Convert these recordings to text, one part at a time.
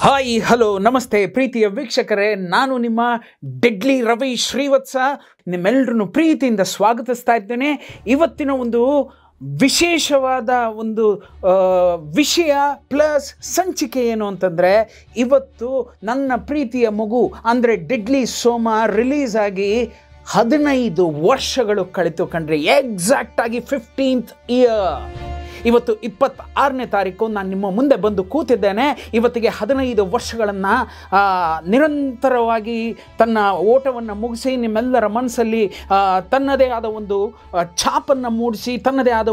Hi hello ನಮಸ್ತೆ ಪ್ರೀತಿಯ ವೀಕ್ಷಕರೇ, ನಾನು ನಿಮ್ಮ ಡೆಡ್ಲಿ ರವಿ ಶ್ರೀವತ್ಸ ನಿಮ್ಮೆಲ್ಲರನ್ನು ಪ್ರೀತಿಯಿಂದ ಸ್ವಾಗತಿಸ್ತಾ ಇದ್ದೇನೆ. ಇವತ್ತಿನ ಒಂದು ವಿಶೇಷವಾದ ಒಂದು ವಿಷಯ ಪ್ಲಸ್ ಸಂಚಿಕೆ ಏನು ಅಂತಂದರೆ, ಇವತ್ತು ನನ್ನ ಪ್ರೀತಿಯ ಮಗು ಅಂದರೆ ಡೆಡ್ಲಿ ಸೋಮ ರಿಲೀಸ್ ಆಗಿ 15 ವರ್ಷಗಳು ಕಳಿತು ಕಣ್ರಿ. ಎಕ್ಸಾಕ್ಟಾಗಿ 15th ಇಯರ್. ಇವತ್ತು 26ನೇ ತಾರೀಕು ನಾನು ನಿಮ್ಮ ಮುಂದೆ ಬಂದು ಕೂತಿದ್ದೇನೆ. ಇವತ್ತಿಗೆ 15 ವರ್ಷಗಳನ್ನು ನಿರಂತರವಾಗಿ ತನ್ನ ಓಟವನ್ನು ಮುಗಿಸಿ ನಿಮ್ಮೆಲ್ಲರ ಮನಸ್ಸಲ್ಲಿ ತನ್ನದೇ ಆದ ಒಂದು ಛಾಪನ್ನು ಮೂಡಿಸಿ, ತನ್ನದೇ ಆದ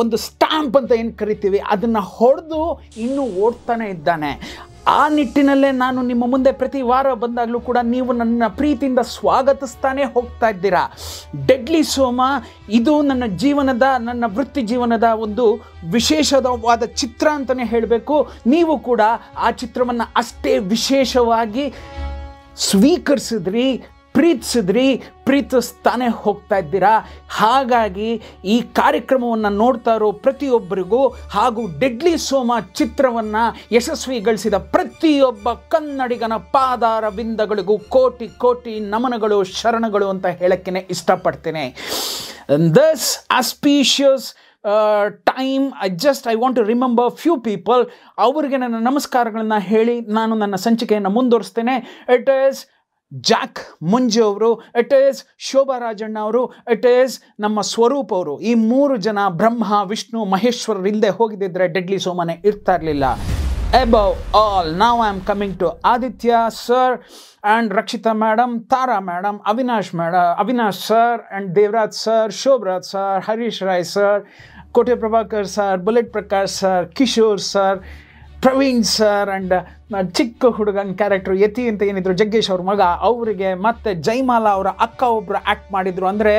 ಒಂದು ಸ್ಟ್ಯಾಂಪ್ ಅಂತ ಏನು ಕರಿತೀವಿ, ಅದನ್ನು ಹೊಡೆದು ಇನ್ನೂ ಓಡ್ತಾನೆ ಇದ್ದಾನೆ. ಆ ನಿಟ್ಟಿನಲ್ಲೇ ನಾನು ನಿಮ್ಮ ಮುಂದೆ ಪ್ರತಿ ವಾರ ಬಂದಾಗಲೂ ಕೂಡ ನೀವು ನನ್ನ ಪ್ರೀತಿಯಿಂದ ಸ್ವಾಗತಿಸ್ತಾನೆ ಹೋಗ್ತಾ ಇದ್ದೀರಾ. ಡೆಡ್ಲಿ ಸೋಮ ಇದು ನನ್ನ ವೃತ್ತಿ ಜೀವನದ ಒಂದು ವಿಶೇಷವಾದ ಚಿತ್ರ ಅಂತಲೇ ಹೇಳಬೇಕು. ನೀವು ಕೂಡ ಆ ಚಿತ್ರವನ್ನು ಅಷ್ಟೇ ವಿಶೇಷವಾಗಿ ಸ್ವೀಕರಿಸಿದ್ರಿ, ಪ್ರೀತಿಸ್ತಾನೆ ಹೋಗ್ತಾ ಇದ್ದೀರಾ. ಹಾಗಾಗಿ ಈ ಕಾರ್ಯಕ್ರಮವನ್ನು ನೋಡ್ತಾ ಇರೋ ಪ್ರತಿಯೊಬ್ಬರಿಗೂ ಹಾಗೂ ಡೆಡ್ಲಿ ಸೋಮ ಚಿತ್ರವನ್ನು ಯಶಸ್ವಿಗೊಳಿಸಿದ ಪ್ರತಿಯೊಬ್ಬ ಕನ್ನಡಿಗನ ಪಾದಾರ ಬಿಂದಗಳಿಗೂ ಕೋಟಿ ಕೋಟಿ ನಮನಗಳು, ಶರಣಗಳು ಅಂತ ಹೇಳಕ್ಕೆ ಇಷ್ಟಪಡ್ತೇನೆ. This auspicious time I want to remember few people. ಅವರಿಗೆ ನನ್ನ ನಮಸ್ಕಾರಗಳನ್ನು ಹೇಳಿ ನಾನು ನನ್ನ ಸಂಚಿಕೆಯನ್ನು ಮುಂದುವರಿಸ್ತೇನೆ. ಇಟ್ ಈಸ್ ಜಾಕ್ ಮುಂಜು ಅವರು, ಇಟ್ ಈಸ್ ಶೋಭಾ ರಾಜಣ್ಣ ಅವರು, ಇಟ್ ಈಸ್ ನಮ್ಮ ಸ್ವರೂಪ್ ಅವರು. ಈ 3 ಜನ ಬ್ರಹ್ಮ ವಿಷ್ಣು ಮಹೇಶ್ವರರು ಇಲ್ಲದೆ ಹೋಗಿದ್ದಿದ್ರೆ ಡೆಡ್ಲಿ ಸೋಮನೆ ಇರ್ತಾ ಇರಲಿಲ್ಲ. Above all now I am coming to Aditya sir and Rakshita madam, Tara madam, Avinash sir and Devaraj sir, Shobharaj sir, Harish Rai sir, Kote Prabhakar sir, bullet Prakash sir, Kishore sir, Praveen sir and ಚಿಕ್ಕ ಹುಡುಗನ ಕ್ಯಾರೆಕ್ಟರ್ ಯತಿ ಅಂತ ಏನಿದ್ರು ಜಗ್ಗೇಶ್ ಅವ್ರ ಮಗ ಅವರಿಗೆ, ಮತ್ತು ಜೈಮಾಲಾ ಅವರ ಅಕ್ಕ ಒಬ್ಬರು ಆ್ಯಕ್ಟ್ ಮಾಡಿದರು. ಅಂದರೆ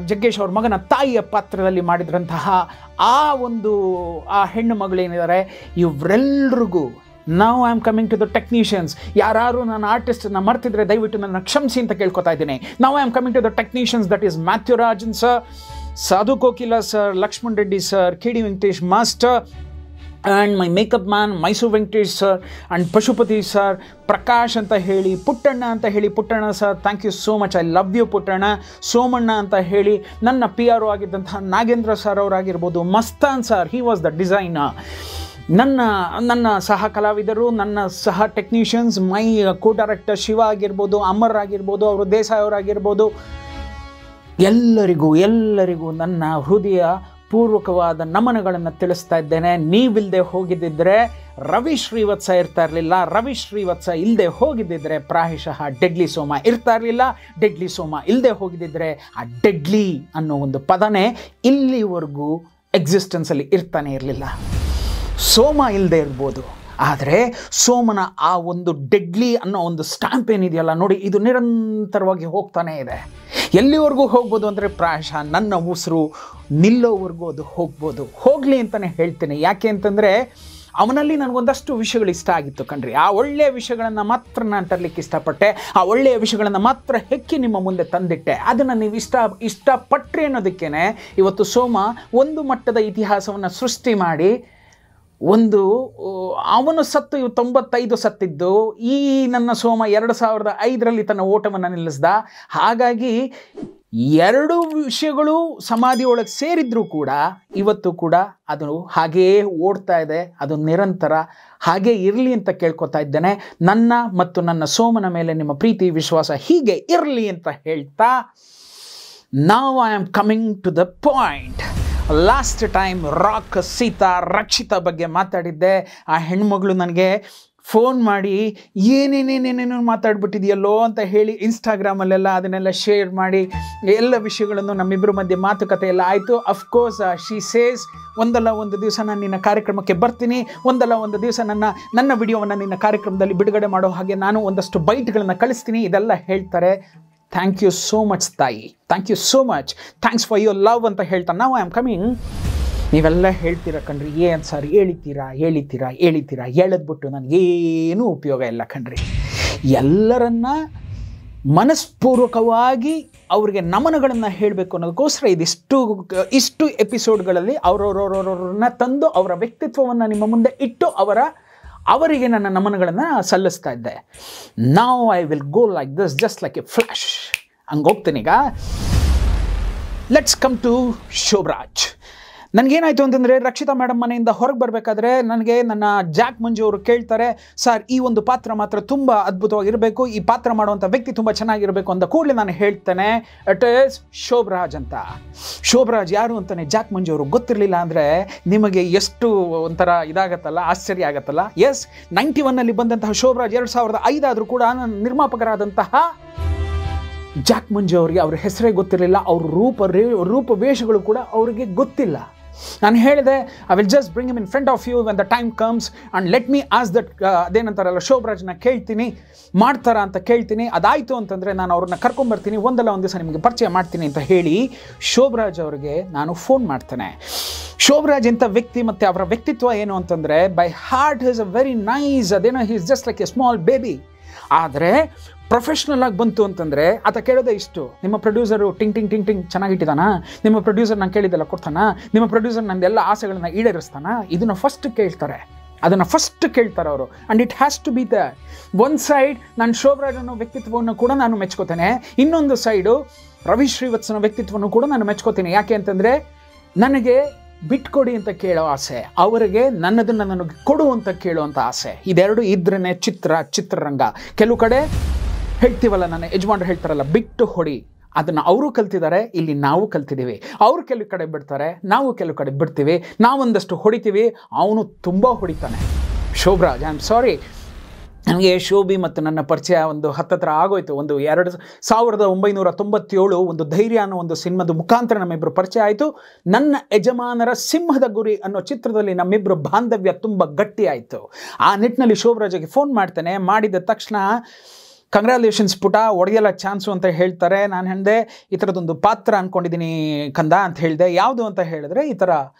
ಜಗ್ಗೇಶ್ ಅವ್ರ ಮಗನ ತಾಯಿಯ ಪಾತ್ರದಲ್ಲಿ ಮಾಡಿದ್ರಂತಹ ಆ ಹೆಣ್ಣು ಮಗಳೇನಿದ್ದಾರೆ, ಇವರೆಲ್ಲರಿಗೂ now I am coming to the technicians. ಯಾರು ನನ್ನ ಆರ್ಟಿಸ್ಟನ್ನು ಮರ್ತಿದ್ರೆ ದಯವಿಟ್ಟು ನನ್ನ ಕ್ಷಮಿಸಿ ಅಂತ ಕೇಳ್ಕೊತಾ ಇದ್ದೀನಿ. now I am coming to the technicians, that is Matthew Rajan sir, Sadhu Kokila sir, Lakshman Reddy sir, K D. Venkatesh master and my makeup man Mysore Venkatesh sir and Pashupati sir, Prakash ಅಂತ ಹೇಳಿ, Puttanna sir, thank you so much, I love you Puttanna. Somanna ಅಂತ ಹೇಳಿ ನನ್ನ PR ಆಗಿದ್ದಂತಹ Nagendra sir ಅವರಾಗಿರ್ಬೋದು, Mastan sir, he was the designer. ನನ್ನ ಸಹ ಕಲಾವಿದರು, ನನ್ನ ಸಹ technicians, my co director Shiva ಆಗಿರ್ಬೋದು, ಅಮರ್ ಆಗಿರ್ಬೋದು, ಅವರು ದೇಸಾಯಿ ಅವರಾಗಿರ್ಬೋದು, ಎಲ್ಲರಿಗೂ ನನ್ನ ಹೃದಯ ಪೂರ್ವಕವಾದ ನಮನಗಳನ್ನು ತಿಳಿಸ್ತಾ ಇದ್ದೇನೆ. ನೀವಿಲ್ಲದೆ ಹೋಗಿದ್ದಿದ್ರೆ ರವಿ ಶ್ರೀವತ್ಸ ಇರ್ತಾ ಇರಲಿಲ್ಲ. ರವಿ ಶ್ರೀವತ್ಸ ಇಲ್ಲದೆ ಹೋಗಿದ್ದಿದ್ರೆ ಪ್ರಾಯಶಃ ಡೆಡ್ಲಿ ಸೋಮ ಇರ್ತಾ ಇರಲಿಲ್ಲ. ಡೆಡ್ಲಿ ಸೋಮ ಇಲ್ಲದೆ ಹೋಗಿದ್ದಿದ್ರೆ ಆ ಡೆಡ್ಲಿ ಅನ್ನೋ ಒಂದು ಪದನೇ ಇಲ್ಲಿವರೆಗೂ ಎಕ್ಸಿಸ್ಟೆನ್ಸಲ್ಲಿ ಇರ್ತಾನೆ ಇರಲಿಲ್ಲ. ಸೋಮ ಇಲ್ಲದೆ ಇರ್ಬೋದು, ಆದರೆ ಸೋಮನ ಆ ಒಂದು ಡೆಡ್ಲಿ ಅನ್ನೋ ಒಂದು ಸ್ಟ್ಯಾಂಪ್ ಏನಿದೆಯಲ್ಲ ನೋಡಿ, ಇದು ನಿರಂತರವಾಗಿ ಹೋಗ್ತಾನೇ ಇದೆ. ಎಲ್ಲಿವರೆಗೂ ಹೋಗ್ಬೋದು ಅಂದರೆ ಪ್ರಾಯಶಃ ನನ್ನ ಉಸಿರು ನಿಲ್ಲೋವರೆಗೂ ಅದು ಹೋಗಲಿ ಅಂತಲೇ ಹೇಳ್ತೇನೆ. ಯಾಕೆ ಅಂತಂದರೆ ಅವನಲ್ಲಿ ನನಗೊಂದಷ್ಟು ವಿಷಯಗಳು ಇಷ್ಟ ಆಗಿತ್ತು ಕಣ್ರಿ. ಆ ಒಳ್ಳೆಯ ವಿಷಯಗಳನ್ನು ಮಾತ್ರ ನಾನು ತರಲಿಕ್ಕೆ ಇಷ್ಟಪಟ್ಟೆ. ಆ ಒಳ್ಳೆಯ ವಿಷಯಗಳನ್ನು ಮಾತ್ರ ಹೆಕ್ಕಿ ನಿಮ್ಮ ಮುಂದೆ ತಂದಿಟ್ಟೆ. ಅದನ್ನು ನೀವು ಇಷ್ಟಪಟ್ಟರೆ ಅನ್ನೋದಕ್ಕೇ ಇವತ್ತು ಸೋಮ ಒಂದು ಮಟ್ಟದ ಇತಿಹಾಸವನ್ನು ಸೃಷ್ಟಿ ಮಾಡಿ, ಅವನು ಸತ್ತು 95 ಸತ್ತಿದ್ದು, ಈ ನನ್ನ ಸೋಮ 2005ರಲ್ಲಿ ತನ್ನ ಓಟವನ್ನು ನಿಲ್ಲಿಸ್ದ. ಹಾಗಾಗಿ 2 ವಿಷಯಗಳು ಸಮಾಧಿ ಒಳಗೆ ಸೇರಿದ್ರೂ ಕೂಡ ಇವತ್ತು ಕೂಡ ಅದು ಹಾಗೆಯೇ ಓಡ್ತಾ ಇದೆ. ಅದು ನಿರಂತರ ಹಾಗೇ ಇರಲಿ ಅಂತ ಕೇಳ್ಕೊತಾ ಇದ್ದೇನೆ. ನನ್ನ ಮತ್ತು ನನ್ನ ಸೋಮನ ಮೇಲೆ ನಿಮ್ಮ ಪ್ರೀತಿ ವಿಶ್ವಾಸ ಹೀಗೆ ಇರಲಿ ಅಂತ ಹೇಳ್ತಾ, now I am coming to the point. Last time Rakshita ಬಗ್ಗೆ ಮಾತಾಡಿದ್ದೆ. ಆ ಹೆಣ್ಮಗಳು ನನಗೆ ಫೋನ್ ಮಾಡಿ ಏನೇನೇನೇನೇನು ಮಾತಾಡ್ಬಿಟ್ಟಿದೆಯಲ್ಲೋ ಅಂತ ಹೇಳಿ ಇನ್ಸ್ಟಾಗ್ರಾಮಲ್ಲೆಲ್ಲ ಅದನ್ನೆಲ್ಲ ಶೇರ್ ಮಾಡಿ ಎಲ್ಲ ವಿಷಯಗಳನ್ನು ನಮ್ಮಿಬ್ಬರ ಮಧ್ಯೆ ಮಾತುಕತೆ ಎಲ್ಲ ಆಯಿತು. ಅಫ್ಕೋರ್ಸ್ ಶಿ ಸೇಸ್, ಒಂದಲ್ಲ ಒಂದು ದಿವಸ ನಾನು ನಿನ್ನ ಕಾರ್ಯಕ್ರಮಕ್ಕೆ ಬರ್ತೀನಿ, ಒಂದಲ್ಲ ಒಂದು ದಿವಸ ನನ್ನ ವಿಡಿಯೋವನ್ನು ನಿನ್ನ ಕಾರ್ಯಕ್ರಮದಲ್ಲಿ ಬಿಡುಗಡೆ ಮಾಡೋ ಹಾಗೆ ನಾನು ಒಂದಷ್ಟು ಬೈಟ್ಗಳನ್ನು ಕಳಿಸ್ತೀನಿ, ಇದೆಲ್ಲ ಹೇಳ್ತಾರೆ. ಥ್ಯಾಂಕ್ ಯು ಸೋ ಮಚ್ ತಾಯಿ, thank you so much, thanks for your love ಅಂತ ಹೇಳ್ತಾ ನಾವು ಐ ಆಮ್ ಕಮಿಂಗ್. ನೀವೆಲ್ಲ ಹೇಳ್ತೀರಾ ಕಣ್ರಿ, ಏನು ಸರ್ ಹೇಳಿತೀರಾ ಹೇಳಿದ್ಬಿಟ್ಟು ನನಗೇನೂ ಉಪಯೋಗ ಇಲ್ಲ ಕಣ್ರಿ. ಎಲ್ಲರನ್ನ ಮನಸ್ಪೂರ್ವಕವಾಗಿ ಅವರಿಗೆ ನಮನಗಳನ್ನು ಹೇಳಬೇಕು ಅನ್ನೋದಕ್ಕೋಸ್ಕರ ಇಷ್ಟು ಎಪಿಸೋಡ್ಗಳಲ್ಲಿ ಅವರವರನ್ನ ತಂದು ಅವರ ವ್ಯಕ್ತಿತ್ವವನ್ನು ನಿಮ್ಮ ಮುಂದೆ ಇಟ್ಟು ಅವರ ಅವರಿಗೆ ನನ್ನ ನಮನಗಳನ್ನು ಸಲ್ಲಿಸ್ತಾ ಇದ್ದೆ. Now I will go like this, just like a flash. ಹಂಗೆ ಹೋಗ್ತೀನಿ ಈಗ. Let's come to Shobharaj. ನನಗೇನಾಯಿತು ಅಂತಂದರೆ, ರಕ್ಷಿತಾ ಮೇಡಮ್ ಮನೆಯಿಂದ ಹೊರಗೆ ಬರಬೇಕಾದ್ರೆ ನನಗೆ ನನ್ನ ಜಾಕ್ ಮಂಜು ಅವರು ಕೇಳ್ತಾರೆ, ಸರ್ ಈ ಒಂದು ಪಾತ್ರ ಮಾತ್ರ ತುಂಬ ಅದ್ಭುತವಾಗಿರಬೇಕು, ಈ ಪಾತ್ರ ಮಾಡುವಂಥ ವ್ಯಕ್ತಿ ತುಂಬ ಚೆನ್ನಾಗಿರಬೇಕು ಅಂದ ಕೂಡಲೇ ನಾನು ಹೇಳ್ತೇನೆ ಇಟ್ ಈಸ್ ಶೋಭರಾಜ್ ಅಂತ. ಶೋಭರಾಜ್ ಯಾರು ಅಂತಾನೆ ಜಾಕ್ ಮಂಜು ಅವರು ಗೊತ್ತಿರಲಿಲ್ಲ ಅಂದರೆ ನಿಮಗೆ ಎಷ್ಟು ಒಂಥರ ಇದಾಗತ್ತಲ್ಲ, ಆಶ್ಚರ್ಯ ಆಗತ್ತಲ್ಲ. ಎಸ್, 91ನಲ್ಲಿ ಬಂದಂತಹ ಶೋಭರಾಜ್ 2005 ಆದರೂ ಕೂಡ ನನ್ನ ನಿರ್ಮಾಪಕರಾದಂತಹ ಜಾಕ್ ಮಂಜು ಅವರಿಗೆ ಅವ್ರ ಹೆಸರೇ ಗೊತ್ತಿರಲಿಲ್ಲ, ಅವ್ರ ರೂಪವೇಷಗಳು ಕೂಡ ಅವರಿಗೆ ಗೊತ್ತಿಲ್ಲ. ನಾನು ಹೇಳಿದೆ, I will just bring him in front of you when the time comes and let me ask that, ಅದೇನಂತಾರಲ್ಲ, ಶೋಭರಾಜ್ನ ಕೇಳ್ತೀನಿ, ಮಾಡ್ತಾರಾ ಅಂತ ಕೇಳ್ತೀನಿ. ಅದಾಯಿತು ಅಂತಂದರೆ ನಾನು ಅವ್ರನ್ನ ಕರ್ಕೊಂಬರ್ತೀನಿ, ಒಂದಲ್ಲ ಒಂದು ದಿವಸ ನಿಮಗೆ ಪರಿಚಯ ಮಾಡ್ತೀನಿ ಅಂತ ಹೇಳಿ ಶೋಭರಾಜ್ ಅವರಿಗೆ ನಾನು ಫೋನ್ ಮಾಡ್ತೇನೆ. ಶೋಭರಾಜ್ ಎಂಥ ವ್ಯಕ್ತಿ ಮತ್ತು ಅವರ ವ್ಯಕ್ತಿತ್ವ ಏನು ಅಂತಂದರೆ, by heart is a very nice, ಅದೇನೋ he is just like a small baby. ಆದರೆ ಪ್ರೊಫೆಷ್ನಲ್ ಆಗಿ ಬಂತು ಅಂತಂದರೆ ಆತ ಕೇಳೋದೇ ಇಷ್ಟು, ನಿಮ್ಮ ಪ್ರೊಡ್ಯೂಸರು ಟಿಂಗ್ ಟಿಂಗ್ ಟಿಂಗ್ ಟಿಂಗ್ ಚೆನ್ನಾಗಿಟ್ಟಿದಾನ, ನಿಮ್ಮ ಪ್ರೊಡ್ಯೂಸರ್ ನಾನು ಕೇಳಿದ್ದೆಲ್ಲ ಕೊಡ್ತಾನ, ನಿಮ್ಮ ಪ್ರೊಡ್ಯೂಸರ್ ನಂದೆಲ್ಲ ಆಸೆಗಳನ್ನ ಈಡೇರಿಸ್ತಾನ, ಇದನ್ನು ಫಸ್ಟ್ ಕೇಳ್ತಾರೆ, ಅದನ್ನು ಫಸ್ಟ್ ಕೇಳ್ತಾರೆ ಅವರು. And it has to be that. ಒಂದು ಸೈಡ್ ನಾನು ಶೋಭರಾಜ್ ಅನ್ನೋ ವ್ಯಕ್ತಿತ್ವವನ್ನು ಕೂಡ ನಾನು ಮೆಚ್ಕೋತೇನೆ, ಇನ್ನೊಂದು ಸೈಡು ರವಿ ಶ್ರೀವತ್ಸನ ವ್ಯಕ್ತಿತ್ವವನ್ನು ಕೂಡ ನಾನು ಮೆಚ್ಕೋತೀನಿ. ಯಾಕೆ ಅಂತಂದರೆ, ನನಗೆ ಬಿಟ್ಕೊಡಿ ಅಂತ ಕೇಳೋ ಆಸೆ, ಅವರಿಗೆ ನನ್ನದನ್ನು ನನಗೆ ಕೊಡು ಅಂತ ಕೇಳುವಂಥ ಆಸೆ, ಇದೆರಡು ಇದ್ರೇ ಚಿತ್ರರಂಗ. ಕೆಲವು ಕಡೆ ಹೇಳ್ತೀವಲ್ಲ, ನನ್ನ ಯಜಮಾನ್ರು ಹೇಳ್ತಾರಲ್ಲ, ಬಿಟ್ಟು ಹೊಡಿ, ಅದನ್ನು ಅವರು ಕಲ್ತಿದ್ದಾರೆ, ಇಲ್ಲಿ ನಾವು ಕಲ್ತಿದ್ದೀವಿ. ಅವರು ಕೆಲವು ಕಡೆ ಬಿಡ್ತಾರೆ, ನಾವು ಕೆಲವು ಕಡೆ ಬಿಡ್ತೀವಿ, ನಾವೊಂದಷ್ಟು ಹೊಡಿತೀವಿ, ಅವನು ತುಂಬ ಹೊಡಿತಾನೆ ಶೋಭರಾಜ್. ಐ ಆಮ್ ಸಾರಿ, ನನಗೆ ಶೋಭಿ ಮತ್ತು ನನ್ನ ಪರಿಚಯ ಒಂದು ಹತ್ತತ್ರ ಆಗೋಯ್ತು. ಒಂದು 1997 ಒಂದು ಧೈರ್ಯ ಅನ್ನೋ ಒಂದು ಸಿನಿಮಾದ ಮುಖಾಂತರ ನಮ್ಮಿಬ್ಬರು ಪರಿಚಯ ಆಯಿತು. ನನ್ನ ಯಜಮಾನರ ಸಿಂಹದ ಗುರಿ ಅನ್ನೋ ಚಿತ್ರದಲ್ಲಿ ನಮ್ಮಿಬ್ಬರು ಬಾಂಧವ್ಯ ತುಂಬ ಗಟ್ಟಿ ಆಯಿತು. ಆ ನಿಟ್ಟಿನಲ್ಲಿ ಶೋಭರಾಜ್ಗೆ ಫೋನ್ ಮಾಡ್ತೇನೆ. ಮಾಡಿದ ತಕ್ಷಣ, ಕಂಗ್ರ್ಯಾಚುಲೇಷನ್ಸ್ ಪುಟ, ಒಡೆಯಲ್ಲ ಚಾನ್ಸು ಅಂತ ಹೇಳ್ತಾರೆ. ನಾನು ಹೇಳಿದೆ, ಈ ಥರದೊಂದು ಪಾತ್ರ ಅಂದ್ಕೊಂಡಿದ್ದೀನಿ ಕಂದ ಅಂತ ಹೇಳಿದೆ. ಯಾವುದು ಅಂತ ಹೇಳಿದ್ರೆ, ಈ ಥರ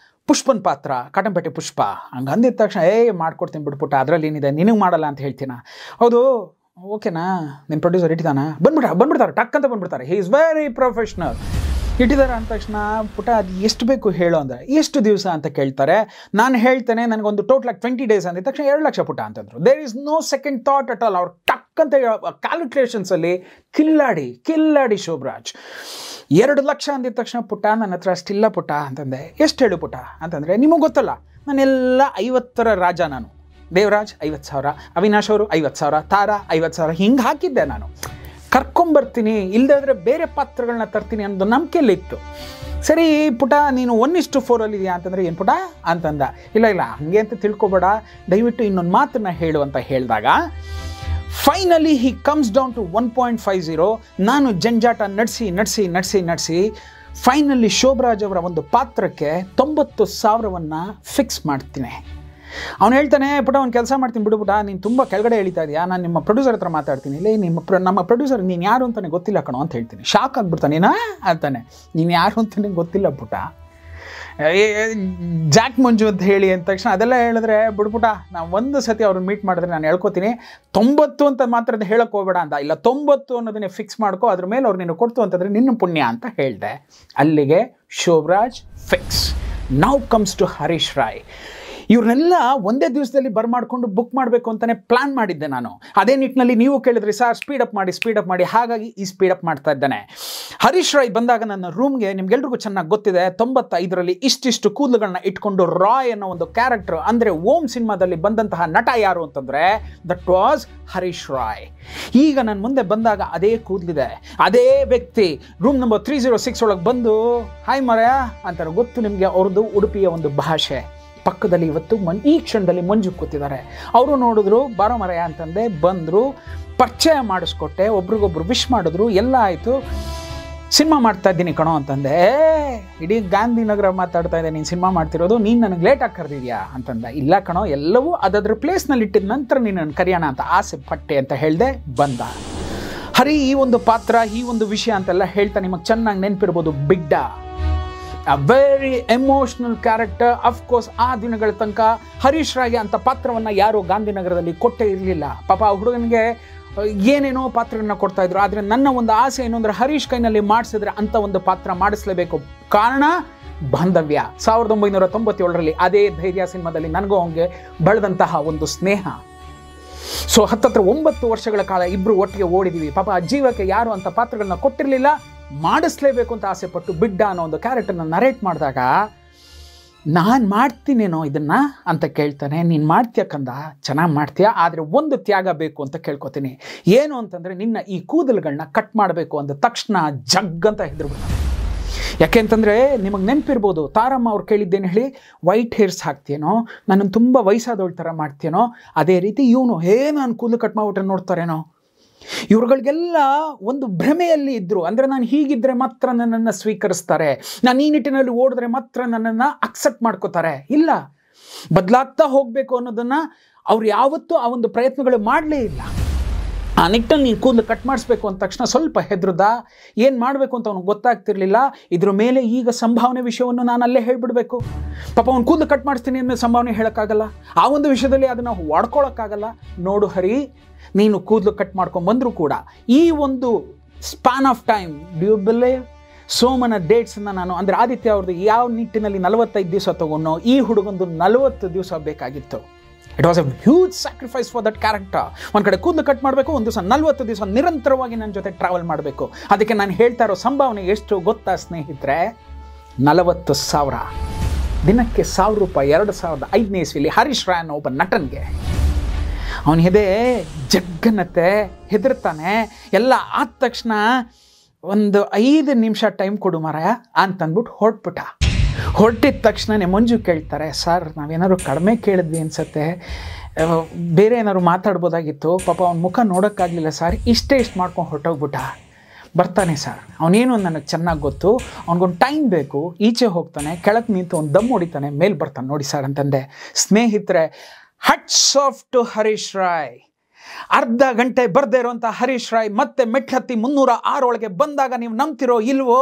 ಪುಷ್ಪನ್ ಪಾತ್ರ, ಕಾಟಂಪೇಟೆ ಪುಷ್ಪ. ಹಂಗೆ ಅಂದಿದ ತಕ್ಷಣ, ಮಾಡ್ಕೊಡ್ತೀನಿ ಬಿಡ್ಪುಟ್ಟ, ಅದರಲ್ಲಿ ಏನಿದೆ, ನಿನಗೆ ಮಾಡಲ್ಲ ಅಂತ ಹೇಳ್ತೀನ. ಹೌದು, ಓಕೆನಾ, ನಿಮ್ಮ ಪ್ರೊಡ್ಯೂಸರ್ ಇಟ್ಟಿದ್ದಾನ, ಬಂದ್ಬಿಡ್ತಾರೆ, ಟಕ್ ಅಂತ ಬಂದ್ಬಿಡ್ತಾರೆ. He is very professional. ಇಟ್ಟಿದ್ದಾರೆ ಅಂದ ತಕ್ಷಣ, ಪುಟ ಅದು ಎಷ್ಟು ಬೇಕು ಹೇಳು ಅಂದರೆ, ಎಷ್ಟು ದಿವಸ ಅಂತ ಕೇಳ್ತಾರೆ. ನಾನು ಹೇಳ್ತೇನೆ, ನನಗೊಂದು ಟೋಟಲ್ 20 days ಅಂದಿದ ತಕ್ಷಣ 2 ಲಕ್ಷ ಪುಟ ಅಂತಂದರು. There is no second thought at all. ಅವ್ರು ಟಕ್ ಅಂತ ಕ್ಯಾಲ್ಕುಲೇಷನ್ಸಲ್ಲಿ ಕಿಲ್ಲಾಡಿ ಶೋಭರಾಜ್. 2 ಲಕ್ಷ ಅಂದಿದ ತಕ್ಷಣ, ಪುಟ ನನ್ನ ಹತ್ರ ಅಷ್ಟಿಲ್ಲ ಪುಟ ಅಂತಂದೆ. ಎಷ್ಟು ಹೇಳು ಪುಟ ಅಂತಂದರೆ, ನಿಮಗೆ ಗೊತ್ತಲ್ಲ, ನಾನೆಲ್ಲ 50ರ ರಾಜ ನಾನು. ದೇವರಾಜ್ 50,000, ಅವಿನಾಶ್ ಅವರು 50,000, ತಾರಾ 50,000, ಹಿಂಗೆ ಹಾಕಿದ್ದೆ ನಾನು. ಕರ್ಕೊಂಬರ್ತೀನಿ, ಇಲ್ಲದೇ ಬೇರೆ ಪಾತ್ರಗಳನ್ನ ತರ್ತೀನಿ ಅನ್ನೋದು ನಂಬಿಕೆಯಲ್ಲಿತ್ತು. ಸರಿ ಪುಟ, ನೀನು 1:4 ಇದೆಯಾ ಅಂತಂದರೆ, ಏನು ಪುಟ ಅಂತಂದ. ಇಲ್ಲ ಹಾಗೆ ಅಂತ ತಿಳ್ಕೊಬೇಡ, ದಯವಿಟ್ಟು ಇನ್ನೊಂದು ಮಾತನ್ನ ಹೇಳು ಅಂತ ಹೇಳಿದಾಗ, finally he comes down to 1.50. ನಾನು ಜಂಜಾಟ ನಡೆಸಿ ಫೈನಲಿ ಶೋಭರಾಜ್ ಅವರ ಒಂದು ಪಾತ್ರಕ್ಕೆ 90,000 ಫಿಕ್ಸ್ ಮಾಡ್ತೀನಿ. ಅವನು ಹೇಳ್ತಾನೆ, ಪುಟ ಒಂದು ಕೆಲಸ ಮಾಡ್ತೀನಿ ಬಿಡುಪುಟ, ನೀನು ತುಂಬ ಕೆಳಗಡೆ ಎಳಿತಾ ಇದೆಯಾ, ನಾನು ನಿಮ್ಮ ಪ್ರೊಡ್ಯೂಸರ್ ಹತ್ರ ಮಾತಾಡ್ತೀನಿ. ಇಲ್ಲ, ನಮ್ಮ ಪ್ರೊಡ್ಯೂಸರ್ ನೀನು ಯಾರು ಅಂತಲೇ ಗೊತ್ತಿಲ್ಲ ಕಣೋ ಅಂತ ಹೇಳ್ತೀನಿ. ಶಾಕ್ ಆಗಿಬಿಡ್ತಾನೇನಾ ಅಂತಾನೆ. ನೀನು ಯಾರು ಅಂತಲೇ ಗೊತ್ತಿಲ್ಲ ಪುಟ, ಜಾಕ್ ಮಂಜು ಅಂತ ಹೇಳಿ ಅಂದ ತಕ್ಷಣ ಅದೆಲ್ಲ ಹೇಳಿದ್ರೆ, ಬಿಡ್ಪುಟ, ನಾನು ಒಂದು ಸತಿ ಅವ್ರನ್ನ ಮೀಟ್ ಮಾಡಿದ್ರೆ ನಾನು ಹೇಳ್ಕೊತೀನಿ, 90 ಅಂತ ಮಾತ್ರ ಹೇಳಕ್ಕೆ ಹೋಗಬೇಡ ಅಂತ. ಇಲ್ಲ, 90 ಅನ್ನೋದನ್ನೇ ಫಿಕ್ಸ್ ಮಾಡ್ಕೊ, ಅದ್ರ ಮೇಲೆ ಅವ್ರು ನೀನು ಕೊಡ್ತು ಅಂತಂದರೆ ನಿನ್ನ ಪುಣ್ಯ ಅಂತ ಹೇಳಿದೆ. ಅಲ್ಲಿಗೆ Shobharaj fix. Now comes to Harish Rai. ಇವ್ರನ್ನೆಲ್ಲ ಒಂದೇ ದಿವಸದಲ್ಲಿ ಬರ್ಮಾಡ್ಕೊಂಡು ಬುಕ್ ಮಾಡಬೇಕು ಅಂತಲೇ ಪ್ಲ್ಯಾನ್ ಮಾಡಿದ್ದೆ ನಾನು. ಅದೇ ನಿಟ್ಟಿನಲ್ಲಿ ನೀವು ಕೇಳಿದ್ರಿ, ಸರ್ ಸ್ಪೀಡಪ್ ಮಾಡಿ, ಹಾಗಾಗಿ ಈ ಸ್ಪೀಡಪ್ ಮಾಡ್ತಾ ಇದ್ದಾನೆ. ಹರೀಶ್ ರಾಯ್ ಬಂದಾಗ ನನ್ನ ರೂಮ್ಗೆ, ನಿಮ್ಗೆಲ್ರಿಗೂ ಚೆನ್ನಾಗಿ ಗೊತ್ತಿದೆ, 95ರಲ್ಲಿ ಇಷ್ಟಿಷ್ಟು ಕೂದಲುಗಳನ್ನ ಇಟ್ಕೊಂಡು ರಾಯ್ ಅನ್ನೋ ಒಂದು ಕ್ಯಾರೆಕ್ಟರ್, ಅಂದರೆ ಓಂ ಸಿನಿಮಾದಲ್ಲಿ ಬಂದಂತಹ ನಟ ಯಾರು ಅಂತಂದರೆ ದಟ್ ವಾಸ್ ಹರೀಶ್ ರಾಯ್. ಈಗ ನನ್ನ ಮುಂದೆ ಬಂದಾಗ ಅದೇ ಕೂದಲಿದೆ, ಅದೇ ವ್ಯಕ್ತಿ ರೂಮ್ ನಂಬರ್ 306 ಒಳಗೆ ಬಂದು, ಹಾಯ್ ಮರಯ ಅಂತಾರೆ. ಗೊತ್ತು ನಿಮಗೆ ಅವ್ರದ್ದು ಉಡುಪಿಯ ಒಂದು ಭಾಷೆ. ಪಕ್ಕದಲ್ಲಿ ಇವತ್ತು ಈ ಕ್ಷಣದಲ್ಲಿ ಮಂಜು ಕೂತಿದ್ದಾರೆ. ಅವರು ನೋಡಿದ್ರು, ಬಾರೋ ಮರಯ ಅಂತಂದೆ, ಬಂದರು, ಪರಿಚಯ ಮಾಡಿಸ್ಕೊಟ್ಟೆ, ಒಬ್ರಿಗೊಬ್ರು ವಿಶ್ ಮಾಡಿದ್ರು, ಎಲ್ಲ ಆಯಿತು. ಸಿನಿಮಾ ಮಾಡ್ತಾ ಇದ್ದೀನಿ ಕಣೋ ಅಂತಂದೆ. ಇಡೀ ಗಾಂಧಿನಗರ ಮಾತಾಡ್ತಾ ಇದ್ದೆ, ನೀನು ಸಿನಿಮಾ ಮಾಡ್ತಿರೋದು, ನೀನು ನನಗೆ ಲೇಟಾಗಿ ಕರೆದಿದ್ಯಾ ಅಂತಂದ. ಇಲ್ಲ ಕಣೋ, ಎಲ್ಲವೂ ಅದರ ಪ್ಲೇಸ್ನಲ್ಲಿ ಇಟ್ಟಿದ ನಂತರ ನೀನು ನನ್ನ ಕರೆಯೋಣ ಅಂತ ಆಸೆ ಪಟ್ಟೆ ಅಂತ ಹೇಳಿದೆ. ಬಂದ ಹರಿ. ಈ ಒಂದು ಪಾತ್ರ, ಈ ಒಂದು ವಿಷಯ ಅಂತೆಲ್ಲ ಹೇಳ್ತಾ ನಿಮಗೆ ಚೆನ್ನಾಗಿ ನೆನಪಿರ್ಬೋದು. Bidda, a very emotional character. Of course ಆ ದಿನಗಳ ತನಕ ಹರೀಶ್ ರಾಯ್ಗೆ ಅಂಥ ಪಾತ್ರವನ್ನು ಯಾರೂ ಗಾಂಧಿನಗರದಲ್ಲಿ ಕೊಟ್ಟೇ ಇರಲಿಲ್ಲ. ಪಾಪ ಆ ಹುಡುಗನಿಗೆ ಏನೇನೋ ಪಾತ್ರಗಳನ್ನ ಕೊಡ್ತಾಯಿದ್ರು. ಆದರೆ ನನ್ನ ಒಂದು ಆಸೆ ಏನು ಅಂದರೆ, ಹರೀಶ್ ಕೈನಲ್ಲಿ ಮಾಡಿಸಿದ್ರೆ ಅಂಥ ಒಂದು ಪಾತ್ರ ಮಾಡಿಸ್ಲೇಬೇಕು. ಕಾರಣ ಬಾಂಧವ್ಯ. 1997ರಲ್ಲಿ ಅದೇ ಧೈರ್ಯ ಸಿನಿಮಾದಲ್ಲಿ ನನಗೂ ಅವನಿಗೆ ಬೆಳೆದಂತಹ ಒಂದು ಸ್ನೇಹ. ಸೊ 9 ವರ್ಷಗಳ ಕಾಲ ಇಬ್ಬರು ಒಟ್ಟಿಗೆ ಓಡಿದೀವಿ. ಪಾಪ ಆ ಜೀವಕ್ಕೆ ಯಾರು ಅಂತ ಪಾತ್ರಗಳನ್ನ ಕೊಟ್ಟಿರಲಿಲ್ಲ, ಮಾಡಿಸ್ಲೇಬೇಕು ಅಂತ ಆಸೆ ಪಟ್ಟು ಬಿಡ್ಡ ಅನ್ನೋ ಒಂದು ಕ್ಯಾರೆಕ್ಟರ್ನ ನರೇಟ್ ಮಾಡಿದಾಗ ನಾನು ಮಾಡ್ತೀನೇನೋ ಇದನ್ನ ಅಂತ ಕೇಳ್ತಾನೆ. ನೀನು ಮಾಡ್ತೀಯ ಕಂದ, ಚೆನ್ನಾಗಿ ಮಾಡ್ತೀಯ, ಆದರೆ ಒಂದು ತ್ಯಾಗ ಬೇಕು ಅಂತ ಕೇಳ್ಕೊತೀನಿ. ಏನು ಅಂತಂದರೆ ನಿನ್ನ ಈ ಕೂದಲುಗಳನ್ನ ಕಟ್ ಮಾಡಬೇಕು ಅಂದ ತಕ್ಷಣ ಜಗ್ಗಂತ ಹೆದರ್ಬಿಡ್ತಾನೆ. ಯಾಕೆ ಅಂತಂದರೆ ನಿಮಗೆ ನೆನಪಿರ್ಬೋದು, ತಾರಮ್ಮ ಅವ್ರು ಕೇಳಿದ್ದೇನು ಹೇಳಿ, ವೈಟ್ ಹೇರ್ಸ್ ಹಾಕ್ತೀನೋ, ನನ್ನನ್ನು ತುಂಬ ವಯಸ್ಸಾದವಳ ಥರ ಮಾಡ್ತೀನೋ, ಅದೇ ರೀತಿ ಇವನು ನಾನು ಕೂದಲು ಕಟ್ ಮಾಡಿಬಿಟ್ರೆ ನೋಡ್ತಾರೇನೋ. ಇವ್ರುಗಳಿಗೆಲ್ಲ ಒಂದು ಭ್ರಮೆಯಲ್ಲಿ ಇದ್ದರು. ಅಂದರೆ ನಾನು ಹೀಗಿದ್ದರೆ ಮಾತ್ರ ನನ್ನನ್ನು ಸ್ವೀಕರಿಸ್ತಾರೆ, ನಾನು ಈ ನಿಟ್ಟಿನಲ್ಲಿ ಓಡಿದ್ರೆ ಮಾತ್ರ ನನ್ನನ್ನು ಅಕ್ಸೆಪ್ಟ್ ಮಾಡ್ಕೋತಾರೆ. ಇಲ್ಲ, ಬದಲಾಗ್ತಾ ಹೋಗಬೇಕು ಅನ್ನೋದನ್ನು ಅವ್ರು ಯಾವತ್ತೂ ಆ ಒಂದು ಪ್ರಯತ್ನಗಳು ಮಾಡಲೇ ಇಲ್ಲ. ಆ ನಿಟ್ಟಲ್ಲಿ ನೀನು ಕೂದಲು ಕಟ್ ಮಾಡಿಸ್ಬೇಕು ಅಂದ ತಕ್ಷಣ ಸ್ವಲ್ಪ ಹೆದ್ರದ, ಏನು ಮಾಡಬೇಕು ಅಂತ ಅವ್ನಿಗೆ ಗೊತ್ತಾಗ್ತಿರ್ಲಿಲ್ಲ. ಇದ್ರ ಮೇಲೆ ಈಗ ಸಂಭಾವನೆ ವಿಷಯವನ್ನು ನಾನು ಅಲ್ಲೇ ಹೇಳಿಬಿಡ್ಬೇಕು. ಪಾಪ ಅವ್ನು ಕೂದಲು ಕಟ್ ಮಾಡಿಸ್ತೀನಿ ಅಂದಮೇಲೆ ಸಂಭಾವನೆ ಹೇಳೋಕ್ಕಾಗಲ್ಲ, ಆ ಒಂದು ವಿಷಯದಲ್ಲಿ ಅದನ್ನು ವಾಡ್ಕೊಳ್ಳೋಕ್ಕಾಗಲ್ಲ. ನೋಡು ಹರಿ, ನೀನು ಕೂದಲು ಕಟ್ ಮಾಡ್ಕೊಂಡ್ಬಂದರೂ ಕೂಡ ಈ ಒಂದು ಸ್ಪ್ಯಾನ್ ಆಫ್ ಟೈಮ್, ಡ್ಯೂ ಬಿಲೀವ್ ಸೋಮನ ಡೇಟ್ಸನ್ನು ನಾನು, ಅಂದರೆ ಆದಿತ್ಯ ಅವ್ರದ್ದು ಯಾವ ನಿಟ್ಟಿನಲ್ಲಿ 45 ದಿವಸ ತೊಗೊಂಡು ಈ ಹುಡುಗೊಂದು 40 ದಿವಸ ಬೇಕಾಗಿತ್ತು. It was A huge sacrifice for that character. ಒಂದು ಕಡೆ ಕೂದಲು ಕಟ್ ಮಾಡಬೇಕು, ಒಂದು ದಿವಸ 40 ದಿವಸ ನಿರಂತರವಾಗಿ ನನ್ನ ಜೊತೆ ಟ್ರಾವೆಲ್ ಮಾಡಬೇಕು. ಅದಕ್ಕೆ ನಾನು ಹೇಳ್ತಾ ಇರೋ ಸಂಭಾವನೆ ಎಷ್ಟು ಗೊತ್ತಾ ಸ್ನೇಹಿತರೆ? 40,000 ದಿನಕ್ಕೆ ₹1,000. 2005ನೇ ಇಸ್ವಿಲಿ ಹರೀಶ್ ರಾಯ್ ಅನ್ನೋ ಒಬ್ಬ ನಟನಿಗೆ ಅವನ ಹೆದೆ ಜಗ್ಗನತ್ತೆ, ಹೆದರ್ತಾನೆ. ಎಲ್ಲ ಆದ ತಕ್ಷಣ ಒಂದು 5 ನಿಮಿಷ ಟೈಮ್ ಕೊಡು ಮಾರಾಯ ಅಂತಂದ್ಬಿಟ್ಟು ಹೊರಟಿದ ತಕ್ಷಣನೇ ಮಂಜು ಕೇಳ್ತಾರೆ, ಸರ್ ನಾವೇನಾದ್ರು ಕಡಿಮೆ ಕೇಳಿದ್ವಿ ಅನ್ಸತ್ತೆ, ಬೇರೆ ಏನಾದ್ರು ಮಾತಾಡ್ಬೋದಾಗಿತ್ತು, ಪಾಪ ಅವ್ನ ಮುಖ ನೋಡೋಕ್ಕಾಗಲಿಲ್ಲ ಸರ್, ಇಷ್ಟು ಮಾಡ್ಕೊಂಡು ಹೊರಟೋಗ್ಬಿಟ್ಟ. ಬರ್ತಾನೆ ಸರ್, ಅವನೇನು ನನಗೆ ಚೆನ್ನಾಗಿ ಗೊತ್ತು, ಅವ್ನಿಗೊಂದು ಟೈಮ್ ಬೇಕು, ಈಚೆ ಹೋಗ್ತಾನೆ, ಕೆಳಗೆ ನಿಂತು ಒಂದು ದಮ್ ಹೊಡಿತಾನೆ, ಮೇಲೆ ಬರ್ತಾನೆ ನೋಡಿ ಸರ್ ಅಂತಂದೆ. ಸ್ನೇಹಿತರೆ, hats off to Harish Rai. ಅರ್ಧ ಗಂಟೆ ಬರ್ದೇ ಇರೋಂಥ ಹರೀಶ್ ರಾಯ್ ಮತ್ತೆ ಮೆಟ್ಲತ್ತಿ 306 ಒಳಗೆ ಬಂದಾಗ ನೀವು ನಂಬ್ತಿರೋ ಇಲ್ವೋ,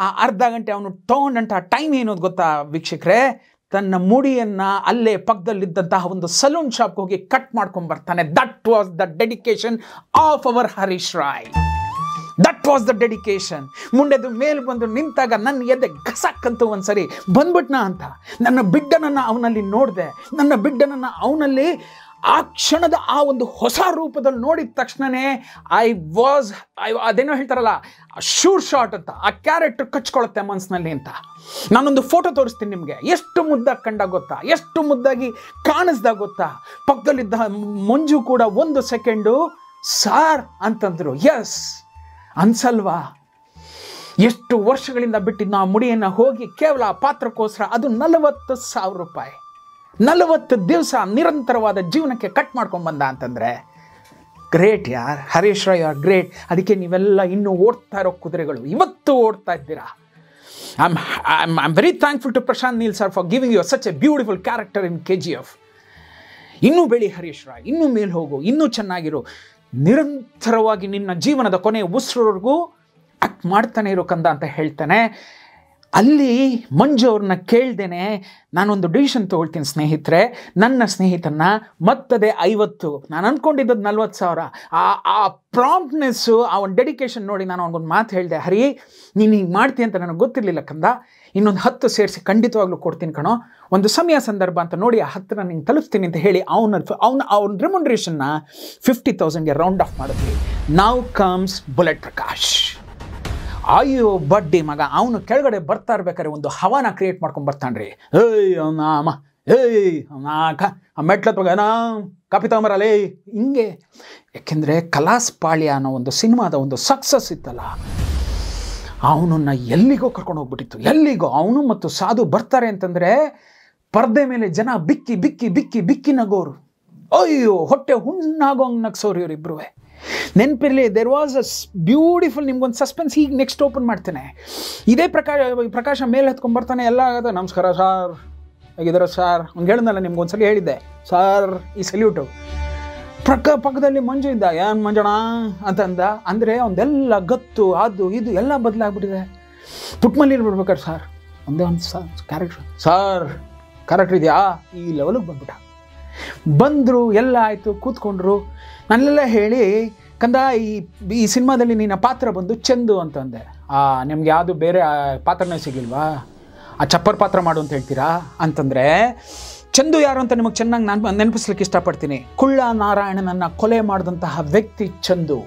ಆ ಅರ್ಧ ಗಂಟೆ ಅವನು ತೊಗೊಂಡಂಥ ಟೈಮ್ ಏನೋದು ಗೊತ್ತಾ ವೀಕ್ಷಕರೇ? ತನ್ನ ಮುಡಿಯನ್ನು ಅಲ್ಲೇ ಪಕ್ಕದಲ್ಲಿದ್ದಂತಹ ಒಂದು ಸಲೂನ್ ಶಾಪ್ಗೆ ಹೋಗಿ ಕಟ್ ಮಾಡ್ಕೊಂಡು ಬರ್ತಾನೆ. That was the dedication of our Harish Rai. That was the dedication. ಮುಂಡೆದು ಮೇಲೆ ಬಂದು ನಿಂತಾಗ ನನ್ನ ಎದೆ ಗಸಕ್ಕಂತೂ ಒಂದ್ಸರಿ ಬಂದ್ಬಿಟ್ನ ಅಂತ. ನನ್ನ ಬಿಡ್ಡನನ್ನು ಅವನಲ್ಲಿ ನೋಡಿದೆ, ನನ್ನ ಬಿಡ್ಡನನ್ನು ಅವನಲ್ಲಿ ಆ ಕ್ಷಣದ ಆ ಒಂದು ಹೊಸ ರೂಪದಲ್ಲಿ ನೋಡಿದ ತಕ್ಷಣವೇ ಅದೇನೋ ಹೇಳ್ತಾರಲ್ಲ, ಶೂರ್ ಶಾಟ್ ಅಂತ, ಆ ಕ್ಯಾರೆಕ್ಟರ್ ಕಚ್ಕೊಳುತ್ತೆ ಮನಸ್ಸಿನಲ್ಲಿ ಅಂತ. ನಾನೊಂದು ಫೋಟೋ ತೋರಿಸ್ತೀನಿ ನಿಮಗೆ. ಎಷ್ಟು ಮುದ್ದಾಗಿ ಕಂಡ ಗೊತ್ತಾ, ಎಷ್ಟು ಮುದ್ದಾಗಿ ಕಾಣಿಸ್ದಾಗ ಗೊತ್ತಾ. ಪಕ್ಕದಲ್ಲಿದ್ದ ಮಂಜು ಕೂಡ 1 ಸೆಕೆಂಡು ಸಾರ್ ಅಂತಂದ್ರು. ಎಸ್ ಅನ್ಸಲ್ವಾ? ಎಷ್ಟು ವರ್ಷಗಳಿಂದ ಬಿಟ್ಟಿದ್ದು ಆ ಮುಡಿಯನ್ನು ಹೋಗಿ ಕೇವಲ ಆ ಪಾತ್ರಕ್ಕೋಸ್ಕರ, ಅದು ₹40,000. 40 ದಿವಸ ನಿರಂತರವಾದ ಜೀವನಕ್ಕೆ ಕಟ್ ಮಾಡ್ಕೊಂಡು ಬಂದ ಅಂತಂದರೆ ಗ್ರೇಟ್ ಯಾರ್. Harish Rai are great. ಅದಕ್ಕೆ ನೀವೆಲ್ಲ ಇನ್ನೂ ಓಡ್ತಾ ಇರೋ ಕುದುರೆಗಳು ಇವತ್ತು ಓಡ್ತಾ ಇದ್ದೀರಾ. I am very thankful to Prashanth Neel sir for giving you such a beautiful character in KGF. ಇನ್ನೂ ಬೆಳಿ ಹರೀಶ್ ರಾಯ್, ಇನ್ನೂ ಮೇಲೆ ಹೋಗು, ಇನ್ನೂ ಚೆನ್ನಾಗಿರು, ನಿರಂತರವಾಗಿ ನಿನ್ನ ಜೀವನದ ಕೊನೆಯ ಉಸಿರವರೆಗೂ ಆಕ್ಟ್ ಮಾಡ್ತಾನೆ ಇರೋ ಕಂದ ಅಂತ ಹೇಳ್ತಾನೆ. ಅಲ್ಲಿ ಮಂಜು ಅವ್ರನ್ನ ಕೇಳ್ದೇನೆ ನಾನೊಂದು ಡಿಸಿಷನ್ ತೊಗೊಳ್ತೀನಿ ಸ್ನೇಹಿತರೆ. ನನ್ನ ಸ್ನೇಹಿತನ ಮತ್ತದೇ 50, ನಾನು ಅಂದ್ಕೊಂಡಿದ್ದದ್ದು 40,000. ಆ ಪ್ರಾಂಪ್ಟ್ನೆಸ್ಸು, ಆ ಒಂದು ಡೆಡಿಕೇಶನ್ ನೋಡಿ ನಾನು ಅವ್ನಿಗೊಂದು ಮಾತು ಹೇಳಿದೆ, ಹರಿ ನೀನು ಹಿಂಗೆ ಮಾಡ್ತೀನಿ ಅಂತ ನನಗೆ ಗೊತ್ತಿರಲಿಲ್ಲ ಕಂದ, ಇನ್ನೊಂದು 10 ಸೇರಿಸಿ ಖಂಡಿತವಾಗ್ಲೂ ಕೊಡ್ತೀನಿ ಕಣೋ, ಒಂದು ಸಮಯ ಸಂದರ್ಭ ಅಂತ ನೋಡಿ ಆ 10 ನಿಂಗೆ ತಲುಪಿಸ್ತೀನಿ ಅಂತ ಹೇಳಿ ಅವನ ರೆಮ್ಯುನರೇಷನ್ನ 50,000ಗೆ ರೌಂಡ್ ಆಫ್ ಮಾಡಿದ್ವಿ. Now comes bullet Prakash. ಅಯ್ಯೋ ಬಡ್ಡಿ ಮಗ, ಅವನು ಕೆಳಗಡೆ ಬರ್ತಾ ಇರ್ಬೇಕಾದ್ರೆ ಒಂದು ಹವಾನ ಕ್ರಿಯೇಟ್ ಮಾಡ್ಕೊಂಡು ಬರ್ತಾನ್ರಿ. ಮೆಟ್ಲತ್ವಾಗ ಕಾಪಿ ತಗೊಂಬರಲೇ ಹಿಂಗೆ. ಯಾಕೆಂದರೆ ಕಲಾಸ್ ಪಾಳ್ಯ ಅನ್ನೋ ಒಂದು ಸಿನಿಮಾದ ಒಂದು ಸಕ್ಸಸ್ ಇತ್ತಲ್ಲ, ಅವನನ್ನು ಎಲ್ಲಿಗೋ ಕರ್ಕೊಂಡು ಹೋಗ್ಬಿಟ್ಟಿತ್ತು, ಎಲ್ಲಿಗೋ. ಅವನು ಮತ್ತು ಸಾಧು ಬರ್ತಾರೆ ಅಂತಂದರೆ ಪರ್ದೆ ಮೇಲೆ ಜನ ಬಿಕ್ಕಿ ಬಿಕ್ಕಿ ಬಿಕ್ಕಿ ಬಿಕ್ಕಿ ನಗೋರು. ಅಯ್ಯೋ ಹೊಟ್ಟೆ ಹುಣ್ಣಾಗೋಂಗೆ ನಗ್ಸೋರು ಇವರಿಬ್ರು. ನೆನಪಿರಲಿ, ದೇರ್ ವಾಸ್ ಅ ಬ್ಯೂಟಿಫುಲ್, ನಿಮ್ಗೊಂದು ಸಸ್ಪೆನ್ಸ್ ಈಗ ನೆಕ್ಸ್ಟ್ ಓಪನ್ ಮಾಡ್ತೇನೆ. ಇದೇ ಪ್ರಕಾಶ ಮೇಲೆ ಹತ್ಕೊಂಡು ಬರ್ತಾನೆ, ಎಲ್ಲ ಆಗೋದು ನಮಸ್ಕಾರ ಸಾರ್, ಹೇಗಿದ್ದಾರೆ ಸಾರ್, ಅವ್ನು ಹೇಳಿದ್ನಲ್ಲ ನಿಮ್ಗೊಂದ್ಸಲ ಹೇಳಿದ್ದೆ ಸಾರ್ ಈ ಸಲ್ಯೂಟು. ಪಕ್ಕದಲ್ಲಿ ಮಂಜು ಇದ್ದ, ಏನು ಮಂಜಣ್ಣ ಅಂತಂದ. ಅಂದರೆ ಅವನ್ನೆಲ್ಲ ಗತ್ತು ಅದು ಇದು ಎಲ್ಲ ಬದಲಾಗ್ಬಿಟ್ಟಿದೆ. ಪುಟ್ಮಲ್ಲಿ ಬಿಡ್ಬೇಕಾರೆ ಸಾರ್ ಒಂದೇ ಒಂದು ಕ್ಯಾರೆಕ್ಟರ್, ಸಾರ್ ಕ್ಯಾರೆಕ್ಟರ್ ಇದೆಯಾ, ಈ ಲೆವೆಲಿಗೆ ಬಂದ್ಬಿಟ್ಟ. ಬಂದರು, ಎಲ್ಲ ಆಯಿತು, ಕೂತ್ಕೊಂಡ್ರು. ನನ್ನೆಲ್ಲ ಹೇಳಿ, ಕಂದ ಈ ಸಿನಿಮಾದಲ್ಲಿ ನಿನ್ನ ಪಾತ್ರ ಬಂದು ಚಂದು ಅಂತಂದೆ. ನಿಮ್ಗೆ ಯಾವುದು ಬೇರೆ ಪಾತ್ರನೇ ಸಿಗಲಿಲ್ವಾ? ಆ ಚಪ್ಪರ್ ಪಾತ್ರ ಮಾಡು ಅಂತ ಹೇಳ್ತೀರಾ ಅಂತಂದರೆ, ಚಂದು ಯಾರು ಅಂತ ನಿಮಗೆ ಚೆನ್ನಾಗಿ ನಾನು ನೆನಪಿಸ್ಲಿಕ್ಕೆ ಇಷ್ಟಪಡ್ತೀನಿ. ಕುಳ್ಳ ನಾರಾಯಣನನ್ನು ಕೊಲೆ ಮಾಡಿದಂತಹ ವ್ಯಕ್ತಿ ಚಂದು.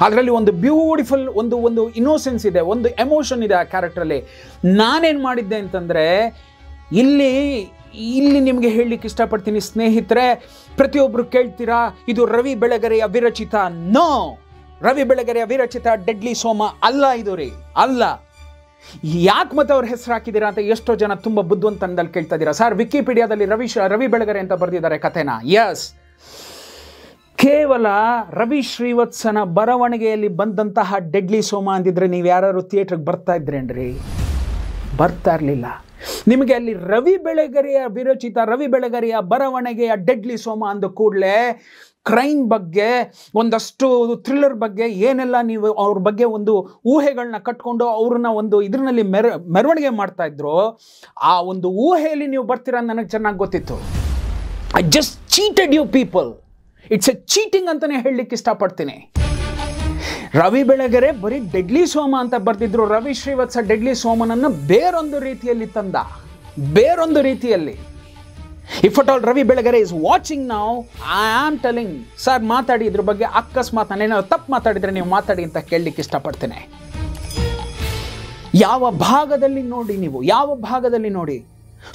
ಅದರಲ್ಲಿ ಒಂದು ಬ್ಯೂಟಿಫುಲ್ ಒಂದು ಇನ್ನೋಸೆನ್ಸ್ ಇದೆ, ಒಂದು ಎಮೋಷನ್ ಇದೆ ಆ ಕ್ಯಾರೆಕ್ಟ್ರಲ್ಲಿ. ನಾನೇನು ಮಾಡಿದ್ದೆ ಅಂತಂದರೆ, ಇಲ್ಲಿ ನಿಮಗೆ ಹೇಳಲಿಕ್ಕೆ ಇಷ್ಟಪಡ್ತೀನಿ ಸ್ನೇಹಿತರೆ, ಪ್ರತಿಯೊಬ್ಬರು ಕೇಳ್ತೀರಾ ಇದು ರವಿ ಬೆಳಗೆರೆಯ ವಿರಚಿತ. ನೋ, ರವಿ ಬೆಳಗೆರೆಯ ವಿರಚಿತ ಡೆಡ್ಲಿ ಸೋಮ ಅಲ್ಲ ಇದು ರೀ, ಅಲ್ಲ. ಯಾಕೆ ಮತ್ತೆ ಅವ್ರ ಹೆಸರು ಹಾಕಿದ್ದೀರಾ ಅಂತ ಎಷ್ಟೋ ಜನ ತುಂಬ ಬುದ್ಧಿವಂತನದಲ್ಲಿ ಕೇಳ್ತಾ ಇದ್ದೀರಾ. ಸರ್, ವಿಕಿಪೀಡಿಯಾದಲ್ಲಿ ರವಿ ಬೆಳಗೆರೆ ಅಂತ ಬರೆದಿದ್ದಾರೆ ಕಥೆನ. ಎಸ್, ಕೇವಲ ರವಿ ಶ್ರೀವತ್ಸನ ಬರವಣಿಗೆಯಲ್ಲಿ ಬಂದಂತಹ ಡೆಡ್ಲಿ ಸೋಮ ಅಂದಿದ್ರೆ ನೀವು ಯಾರು ಥಿಯೇಟ್ರಿಗೆ ಬರ್ತಾ ಇದ್ರೇನ್ರಿ? ಬರ್ತಾ ಇರಲಿಲ್ಲ. ನಿಮಗೆ ಅಲ್ಲಿ ರವಿ ಬೆಳಗೆರೆಯ ವಿರಚಿತ, ರವಿ ಬೆಳಗೆರೆಯ ಬರವಣಿಗೆಯ ಡೆಡ್ಲಿ ಸೋಮ ಅಂದ ಕೂಡಲೇ ಕ್ರೈಮ್ ಬಗ್ಗೆ, ಒಂದಷ್ಟು ಥ್ರಿಲ್ಲರ್ ಬಗ್ಗೆ ಏನೆಲ್ಲ ನೀವು ಅವ್ರ ಬಗ್ಗೆ ಒಂದು ಊಹೆಗಳನ್ನ ಕಟ್ಕೊಂಡು ಅವ್ರನ್ನ ಒಂದು ಇದರಲ್ಲಿ ಮೆರವಣಿಗೆ ಮಾಡ್ತಾ ಇದ್ರು, ಆ ಒಂದು ಊಹೆಯಲ್ಲಿ ನೀವು ಬರ್ತೀರ ನನಗೆ ಚೆನ್ನಾಗಿ ಗೊತ್ತಿತ್ತು. I just cheated you people. It's a cheating ಅಂತಲೇ ಹೇಳಲಿಕ್ಕೆ ಇಷ್ಟಪಡ್ತೀನಿ. ರವಿ ಬೆಳಗೆರೆ ಬರೀ ಡೆಡ್ಲಿ ಸೋಮ ಅಂತ ಬರ್ತಿದ್ರು. ರವಿ ಶ್ರೀವತ್ಸ ಡೆಡ್ಲಿ ಸೋಮನನ್ನು ಬೇರೊಂದು ರೀತಿಯಲ್ಲಿ ತಂದ, ಬೇರೊಂದು ರೀತಿಯಲ್ಲಿ. If at all Ravi Belagere is watching now, I am telling, sir ಮಾತಾಡಿ ಇದ್ರ ಬಗ್ಗೆ. ಅಕಸ್ಮಾತ್ ನಾನೇನಾದ್ರು ತಪ್ಪು ಮಾತಾಡಿದ್ರೆ ನೀವು ಮಾತಾಡಿ ಅಂತ ಕೇಳಲಿಕ್ಕೆ ಇಷ್ಟಪಡ್ತೇನೆ. ಯಾವ ಭಾಗದಲ್ಲಿ ನೋಡಿ, ನೀವು ಯಾವ ಭಾಗದಲ್ಲಿ ನೋಡಿ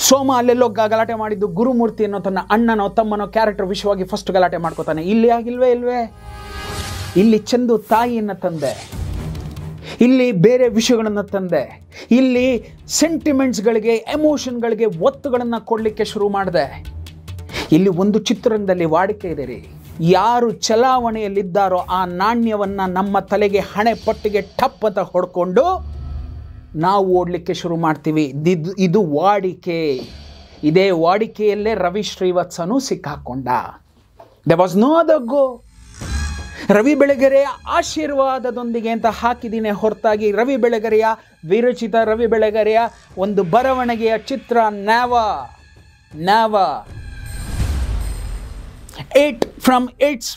ಸೋಮ ಅಲ್ಲೆಲ್ಲೋ ಗಲಾಟೆ ಮಾಡಿದ್ದು ಗುರುಮೂರ್ತಿ ಅನ್ನೋ ತನ್ನ ಅಣ್ಣನೋ ತಮ್ಮನೋ ಕ್ಯಾರೆಕ್ಟರ್ ವಿಷಯವಾಗಿ ಫಸ್ಟ್ ಗಲಾಟೆ ಮಾಡ್ಕೋತಾನೆ. ಇಲ್ಲಿ ಆಗಿಲ್ವೇ? ಇಲ್ಲಿ ಚಂದು ತಾಯಿಯನ್ನು ತಂದೆ, ಇಲ್ಲಿ ಬೇರೆ ವಿಷಯಗಳನ್ನು ತಂದೆ, ಇಲ್ಲಿ ಸೆಂಟಿಮೆಂಟ್ಸ್ಗಳಿಗೆ, ಎಮೋಷನ್ಗಳಿಗೆ ಒತ್ತುಗಳನ್ನು ಕೊಡಲಿಕ್ಕೆ ಶುರು ಮಾಡಿದೆ. ಇಲ್ಲಿ ಒಂದು ಚಿತ್ರರಂಗದಲ್ಲಿ ವಾಡಿಕೆ ಇದೆ ರೀ, ಯಾರು ಚಲಾವಣೆಯಲ್ಲಿದ್ದಾರೋ ಆ ನಾಣ್ಯವನ್ನು ನಮ್ಮ ತಲೆಗೆ ಹಣೆ ಪಟ್ಟಿಗೆ ಟಪ್ ಅಂತ ಹೊಡ್ಕೊಂಡು ನಾವು ಓಡಲಿಕ್ಕೆ ಶುರು ಮಾಡ್ತೀವಿ. ಇದು ವಾಡಿಕೆ. ಇದೇ ವಾಡಿಕೆಯಲ್ಲೇ ರವಿ ಶ್ರೀವತ್ಸನೂ ಸಿಕ್ಕಾಕೊಂಡ. They was no other go. Ravi ಬೆಳಗೆರೆಯ ಆಶೀರ್ವಾದದೊಂದಿಗೆ ಅಂತ ಹಾಕಿದ್ದೀನಿ ಹೊರತಾಗಿ ರವಿ ಬೆಳಗೆರೆಯ ವಿರಚಿತ, ರವಿ ಬೆಳಗೆರೆಯ ಒಂದು ಬರವಣಿಗೆಯ ಚಿತ್ರ ನೆವರ್.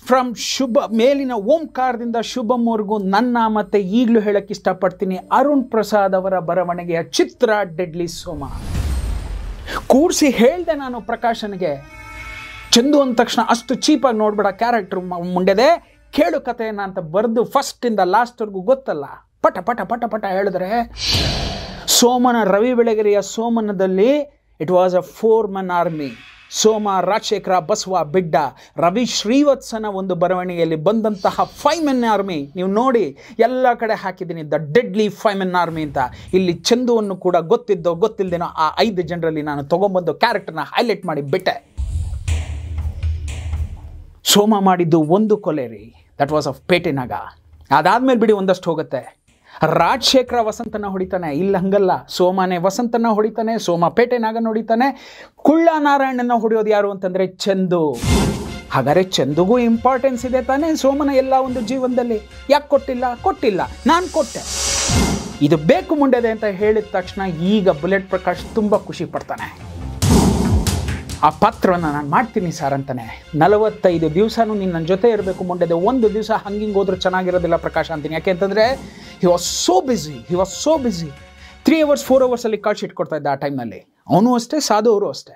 ಫ್ರಮ್ ಶುಭ, ಮೇಲಿನ ಓಂಕಾರದಿಂದ ಶುಭಂವರೆಗೂ ನನ್ನ ಮತ್ತೆ ಈಗಲೂ ಹೇಳಕ್ಕೆ ಇಷ್ಟಪಡ್ತೀನಿ, ಅರುಣ್ ಪ್ರಸಾದ್ ಅವರ ಬರವಣಿಗೆಯ ಚಿತ್ರ ಡೆಡ್ಲಿ ಸೋಮ. ಕೂಡಿಸಿ ಹೇಳಿದೆ ನಾನು ಪ್ರಕಾಶನ್ಗೆ, ಚಂದು ಅಂದ ತಕ್ಷಣ ಅಷ್ಟು ಚೀಪಾಗಿ ನೋಡ್ಬೇಡ, ಕ್ಯಾರೆಕ್ಟರ್ ಮುಂಡೆದೆ, ಕೇಳು ಕಥೆಯನ್ನ ಅಂತ ಬರೆದು ಫಸ್ಟಿಂದ ಲಾಸ್ಟ್ವರೆಗೂ ಗೊತ್ತಲ್ಲ, ಪಟ ಪಟ ಪಟ ಪಟ ಹೇಳಿದ್ರೆ ಸೋಮನ, ರವಿ ಬೆಳಗೆರೆಯ ಸೋಮನದಲ್ಲಿ it was a 4-man army. Soma, Rajashekhara, Basava, Bidda. Ravi ಶ್ರೀವತ್ಸನ ಒಂದು ಬರವಣಿಗೆಯಲ್ಲಿ ಬಂದಂತಹ 5-man ಆರ್ಮಿ ನೀವು ನೋಡಿ, ಎಲ್ಲ ಕಡೆ ಹಾಕಿದ್ದೀನಿ ದ ಡೆಡ್ಲಿ 5-man ಆರ್ಮಿ ಅಂತ. ಇಲ್ಲಿ ಚಂದುವನ್ನು ಕೂಡ ಗೊತ್ತಿದ್ದೋ ಗೊತ್ತಿಲ್ಲದೇನೋ ಆ 5 ಜನರಲ್ಲಿ ನಾನು ತೊಗೊಂಬಂದು ಕ್ಯಾರೆಕ್ಟರ್ನ ಹೈಲೈಟ್ ಮಾಡಿ ಬಿಟ್ಟೆ. ಸೋಮ ಮಾಡಿದ್ದು ಒಂದು ಕೊಲೆ ರೀ, ದಟ್ ವಾಸ್ ಆಫ್ ಪೇಟೆನಾಗ. ಅದಾದ್ಮೇಲೆ ಬಿಡಿ ಒಂದಷ್ಟು ಹೋಗುತ್ತೆ. ರಾಜಶೇಖರ ವಸಂತನ ಹೊಡಿತಾನೆ, ಇಲ್ಲ ಹಂಗಲ್ಲ, ಸೋಮನೇ ವಸಂತನ ಹೊಡಿತಾನೆ, ಸೋಮ ಪೇಟೆನಾಗನ ಹೊಡಿತಾನೆ. ಕುಳ್ಳ ನಾರಾಯಣನ ಹೊಡೆಯೋದು ಯಾರು ಅಂತಂದರೆ ಚಂದು. ಹಾಗಾದರೆ ಚಂದುಗೂ ಇಂಪಾರ್ಟೆನ್ಸ್ ಇದೆ ತಾನೇ ಸೋಮನ ಎಲ್ಲ ಒಂದು ಜೀವನದಲ್ಲಿ? ಯಾಕೆ ಕೊಟ್ಟಿಲ್ಲ, ನಾನು ಕೊಟ್ಟೆ, ಇದು ಬೇಕು ಮುಂಡೆದೆ ಅಂತ ಹೇಳಿದ ತಕ್ಷಣ ಈಗ ಬುಲೆಟ್ ಪ್ರಕಾಶ್ ತುಂಬ ಖುಷಿ ಪಡ್ತಾನೆ. ಆ ಪಾತ್ರವನ್ನು ನಾನು ಮಾಡ್ತೀನಿ ಸರ್ ಅಂತಾನೆ. 45 ದಿವಸನೂ ನೀನು ನನ್ನ ಜೊತೆ ಇರಬೇಕು ಮುಂಡೆದೆ, ಒಂದು ದಿವಸ ಹಂಗಿಂಗೆ ಹೋದ್ರೂ ಚೆನ್ನಾಗಿರೋದಿಲ್ಲ ಪ್ರಕಾಶ್ ಅಂತೀನಿ. ಯಾಕೆ ಅಂತಂದರೆ he was so busy. 3 hours 4 hours call sheet ಕೊಡ್ತಾ ಇದ್ದ ಆ ಟೈಮ್ನಲ್ಲಿ. ಅವನು ಅಷ್ಟೇ, ಸಾಧು ಅವರು ಅಷ್ಟೇ.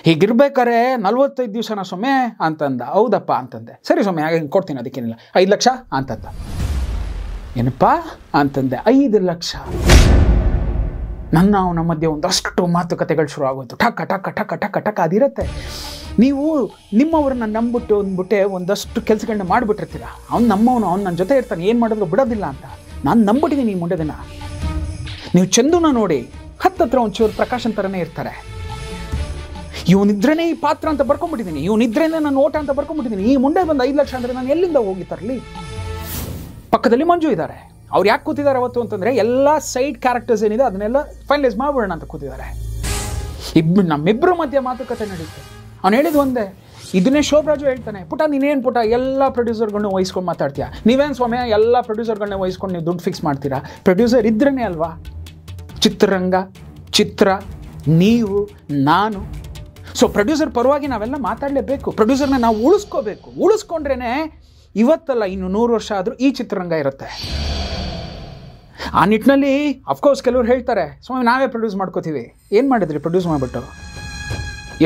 ಹೀಗಿರ್ಬೇಕಾರೆ 45 ದಿವಸನ ಸೊಮ್ಮೆ ಅಂತಂದ. ಹೌದಪ್ಪ ಅಂತಂದೆ. ಸರಿ ಸೊಮ್ಮೆ ಹಾಗೆ ಹಿಂಗೆ ಕೊಡ್ತೀನಿ, ಅದಕ್ಕೇನಿಲ್ಲ. 5 ಲಕ್ಷ ಅಂತಂದ. ಏನಪ್ಪ ಅಂತಂದೆ. 5 ಲಕ್ಷ. ಅವನ ಮಧ್ಯೆ ಒಂದಷ್ಟು ಮಾತುಕತೆಗಳು ಶುರು ಆಗೋಯ್ತು. ಟಕ ಟಕ ಟಕ ಟಕ ಟಕ ಅದಿರುತ್ತೆ. ನೀವು ನಿಮ್ಮವ್ರನ್ನ ನಂಬಿಟ್ಟೆ ಒಂದಷ್ಟು ಕೆಲಸಗಳನ್ನ ಮಾಡಿಬಿಟ್ಟಿರ್ತೀರ. ಅವ್ನು ನನ್ನ ಜೊತೆ ಇರ್ತಾನೆ, ಏನು ಮಾಡಿದ್ರು ಬಿಡೋದಿಲ್ಲ ಅಂತ ನಾನು ನಂಬಿಟ್ಟಿದ್ದೀನಿ. ಈ ಮುಂಡೆ ದಿನ ನೀವು ಚಂದುನ ನೋಡಿ, ಹತ್ತತ್ರ ಒಂಚೂರು ಪ್ರಕಾಶನ್ ಥರನೇ ಇರ್ತಾರೆ. ಇವನಿದ್ರೇ ಈ ಪಾತ್ರ ಅಂತ ಬರ್ಕೊಂಡ್ಬಿಟ್ಟಿದ್ದೀನಿ, ಇವನಿದ್ರೇನೆ ನಾನು ಓಟ ಅಂತ ಬರ್ಕೊಂಡ್ಬಿಟ್ಟಿದ್ದೀನಿ. ಈ ಮುಂಡೆ ಬಂದು 5 ಲಕ್ಷ ಅಂದರೆ ನಾನು ಎಲ್ಲಿಂದ ಹೋಗಿ ತರಲಿ? ಪಕ್ಕದಲ್ಲಿ ಮಂಜು ಇದ್ದಾರೆ. ಅವ್ರು ಯಾಕೆ ಕೂತಿದ್ದಾರೆ ಅವತ್ತು ಅಂತಂದರೆ ಎಲ್ಲ ಸೈಡ್ ಕ್ಯಾರೆಕ್ಟರ್ಸ್ ಏನಿದೆ ಅದನ್ನೆಲ್ಲ ಫೈನಲೈಸ್ ಮಾಡ್ಬಿಡೋಣ ಅಂತ ಕೂತಿದ್ದಾರೆ. ನಮ್ಮಿಬ್ಬರು ಮಧ್ಯೆ ಮಾತುಕತೆ ನಡೀತು. ಅವ್ನು ಹೇಳಿದ್ದು ಒಂದೇ, ಇದನ್ನೇ ಶೋಭರಾಜು ಹೇಳ್ತಾನೆ, ಪುಟ ನೀನೇನು ಪುಟ ಎಲ್ಲ ಪ್ರೊಡ್ಯೂಸರ್ಗಳನ್ನ ವಹಿಸ್ಕೊಂಡು ಮಾತಾಡ್ತೀಯ, ನೀವೇನು ಸ್ವಾಮಿ ಎಲ್ಲ ಪ್ರೊಡ್ಯೂಸರ್ಗಳನ್ನ ವಹಿಸ್ಕೊಂಡು ನೀವು ದುಡ್ಡು ಫಿಕ್ಸ್ ಮಾಡ್ತೀರಾ? ಪ್ರೊಡ್ಯೂಸರ್ ಇದ್ರೇ ಅಲ್ವಾ ಚಿತ್ರರಂಗ, ಚಿತ್ರ, ನೀವು, ನಾನು. ಸೊ ಪ್ರೊಡ್ಯೂಸರ್ ಪರವಾಗಿ ನಾವೆಲ್ಲ ಮಾತಾಡಲೇಬೇಕು. ಪ್ರೊಡ್ಯೂಸರ್ನ ನಾವು ಉಳಿಸ್ಕೊಂಡ್ರೇ ಇವತ್ತಲ್ಲ ಇನ್ನು 100 ವರ್ಷ ಆದರೂ ಈ ಚಿತ್ರರಂಗ ಇರುತ್ತೆ. ಆ ನಿಟ್ಟಿನಲ್ಲಿ ಅಫ್ಕೋರ್ಸ್ ಕೆಲವ್ರು ಹೇಳ್ತಾರೆ, ಸ್ವಾಮಿ ನಾವೇ ಪ್ರೊಡ್ಯೂಸ್ ಮಾಡ್ಕೋತೀವಿ. ಏನು ಮಾಡಿದ್ರಿ ಪ್ರೊಡ್ಯೂಸ್ ಮಾಡಿಬಿಟ್ಟು?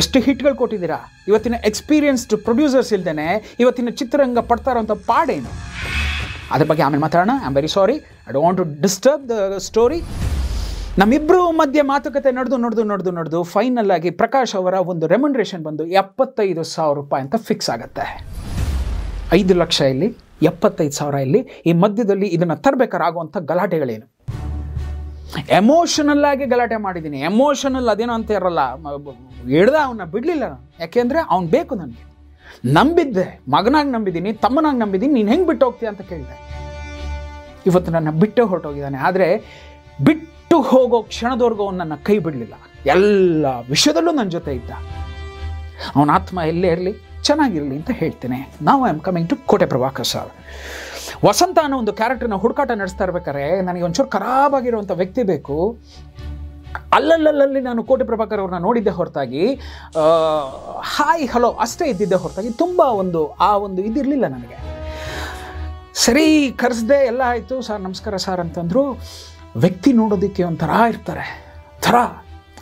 ಎಷ್ಟು ಹಿಟ್ಗಳು ಕೊಟ್ಟಿದ್ದೀರಾ? ಇವತ್ತಿನ ಎಕ್ಸ್ಪೀರಿಯನ್ಸ್ಡ್ ಪ್ರೊಡ್ಯೂಸರ್ಸ್ ಇಲ್ದೇ ಇವತ್ತಿನ ಚಿತ್ರರಂಗ ಪಡ್ತಾ ಇರೋಂಥ ಪಾಡೇನು? ಅದ್ರ ಬಗ್ಗೆ ಆಮೇಲೆ ಮಾತಾಡೋಣ. I am very sorry, I don't want to disturb the story. ನಮ್ಮಿಬ್ಬರು ಮಧ್ಯೆ ಮಾತುಕತೆ ನಡೆದು ಫೈನಲ್ ಆಗಿ ಪ್ರಕಾಶ್ ಅವರ ಒಂದು ರೆಮ್ಯುನರೇಷನ್ ಬಂದು 75,000 ರೂಪಾಯಿ ಅಂತ ಫಿಕ್ಸ್ ಆಗುತ್ತೆ. 5 ಲಕ್ಷ ಇಲ್ಲಿ, 75,000 ಇಲ್ಲಿ. ಈ ಮಧ್ಯದಲ್ಲಿ ಇದನ್ನು ತರಬೇಕಾದ್ರೆ ಆಗುವಂಥ ಗಲಾಟೆಗಳೇನು? ಎಮೋಷನಲ್ ಆಗಿ ಗಲಾಟೆ ಮಾಡಿದ್ದೀನಿ. ಎಮೋಷನಲ್ ಅದೇನೋ ಅಂತ ಇರಲ್ಲ, ಹಿಡ್ದ ಅವನ್ನ ಬಿಡಲಿಲ್ಲ ನಾನು. ಯಾಕೆಂದರೆ ಅವ್ನು ಬೇಕು ನನಗೆ. ನಂಬಿದ್ದೆ, ಮಗನಾಗಿ ನಂಬಿದ್ದೀನಿ, ತಮ್ಮನಾಗಿ ನಂಬಿದ್ದೀನಿ. ನೀನು ಹೆಂಗೆ ಬಿಟ್ಟು ಹೋಗ್ತೀಯ ಅಂತ ಕೇಳಿದೆ. ಇವತ್ತು ನನ್ನ ಬಿಟ್ಟು ಹೊರಟೋಗಿದ್ದಾನೆ. ಆದರೆ ಬಿಟ್ಟು ಹೋಗೋ ಕ್ಷಣದವರೆಗೂ ಅವನು ನನ್ನ ಕೈ ಬಿಡಲಿಲ್ಲ. ಎಲ್ಲ ವಿಷಯದಲ್ಲೂ ನನ್ನ ಜೊತೆ ಇದ್ದ. ಅವನ ಆತ್ಮ ಎಲ್ಲೇ ಇರಲಿ, ಚೆನ್ನಾಗಿರಲಿ ಅಂತ ಹೇಳ್ತೇನೆ. ನಾವು ಐ ಆಮ್ ಕಮಿಂಗ್ ಟು ಕೋಟೆ ಪ್ರಭಾಕರ್ ಸರ್. ವಸಂತ ಅನ್ನೋ ಒಂದು ಕ್ಯಾರೆಕ್ಟರ್ನ ಹುಡುಕಾಟ ನಡೆಸ್ತಾ ಇರ್ಬೇಕಾದ್ರೆ ನನಗೆ ಒಂಚೂರು ಖರಾಬಾಗಿರುವಂಥ ವ್ಯಕ್ತಿ ಬೇಕು. ಅಲ್ಲಲ್ಲಿ ನಾನು ಕೋಟೆ ಪ್ರಭಾಕರ್ ಅವ್ರನ್ನ ನೋಡಿದ್ದೆ ಹೊರತಾಗಿ ಹಾಯ್ ಹಲೋ ಅಷ್ಟೇ ಇದ್ದಿದ್ದೆ ಹೊರತಾಗಿ ತುಂಬ ಆ ಒಂದು ಇದಿರಲಿಲ್ಲ ನನಗೆ. ಸರಿ ಕರೆಸ್ದೆ, ಎಲ್ಲ ಆಯಿತು. ಸರ್ ನಮಸ್ಕಾರ ಸರ್ ಅಂತಂದರು. ವ್ಯಕ್ತಿ ನೋಡೋದಕ್ಕೆ ಒಂಥರ ಇರ್ತಾರೆ, ಥರ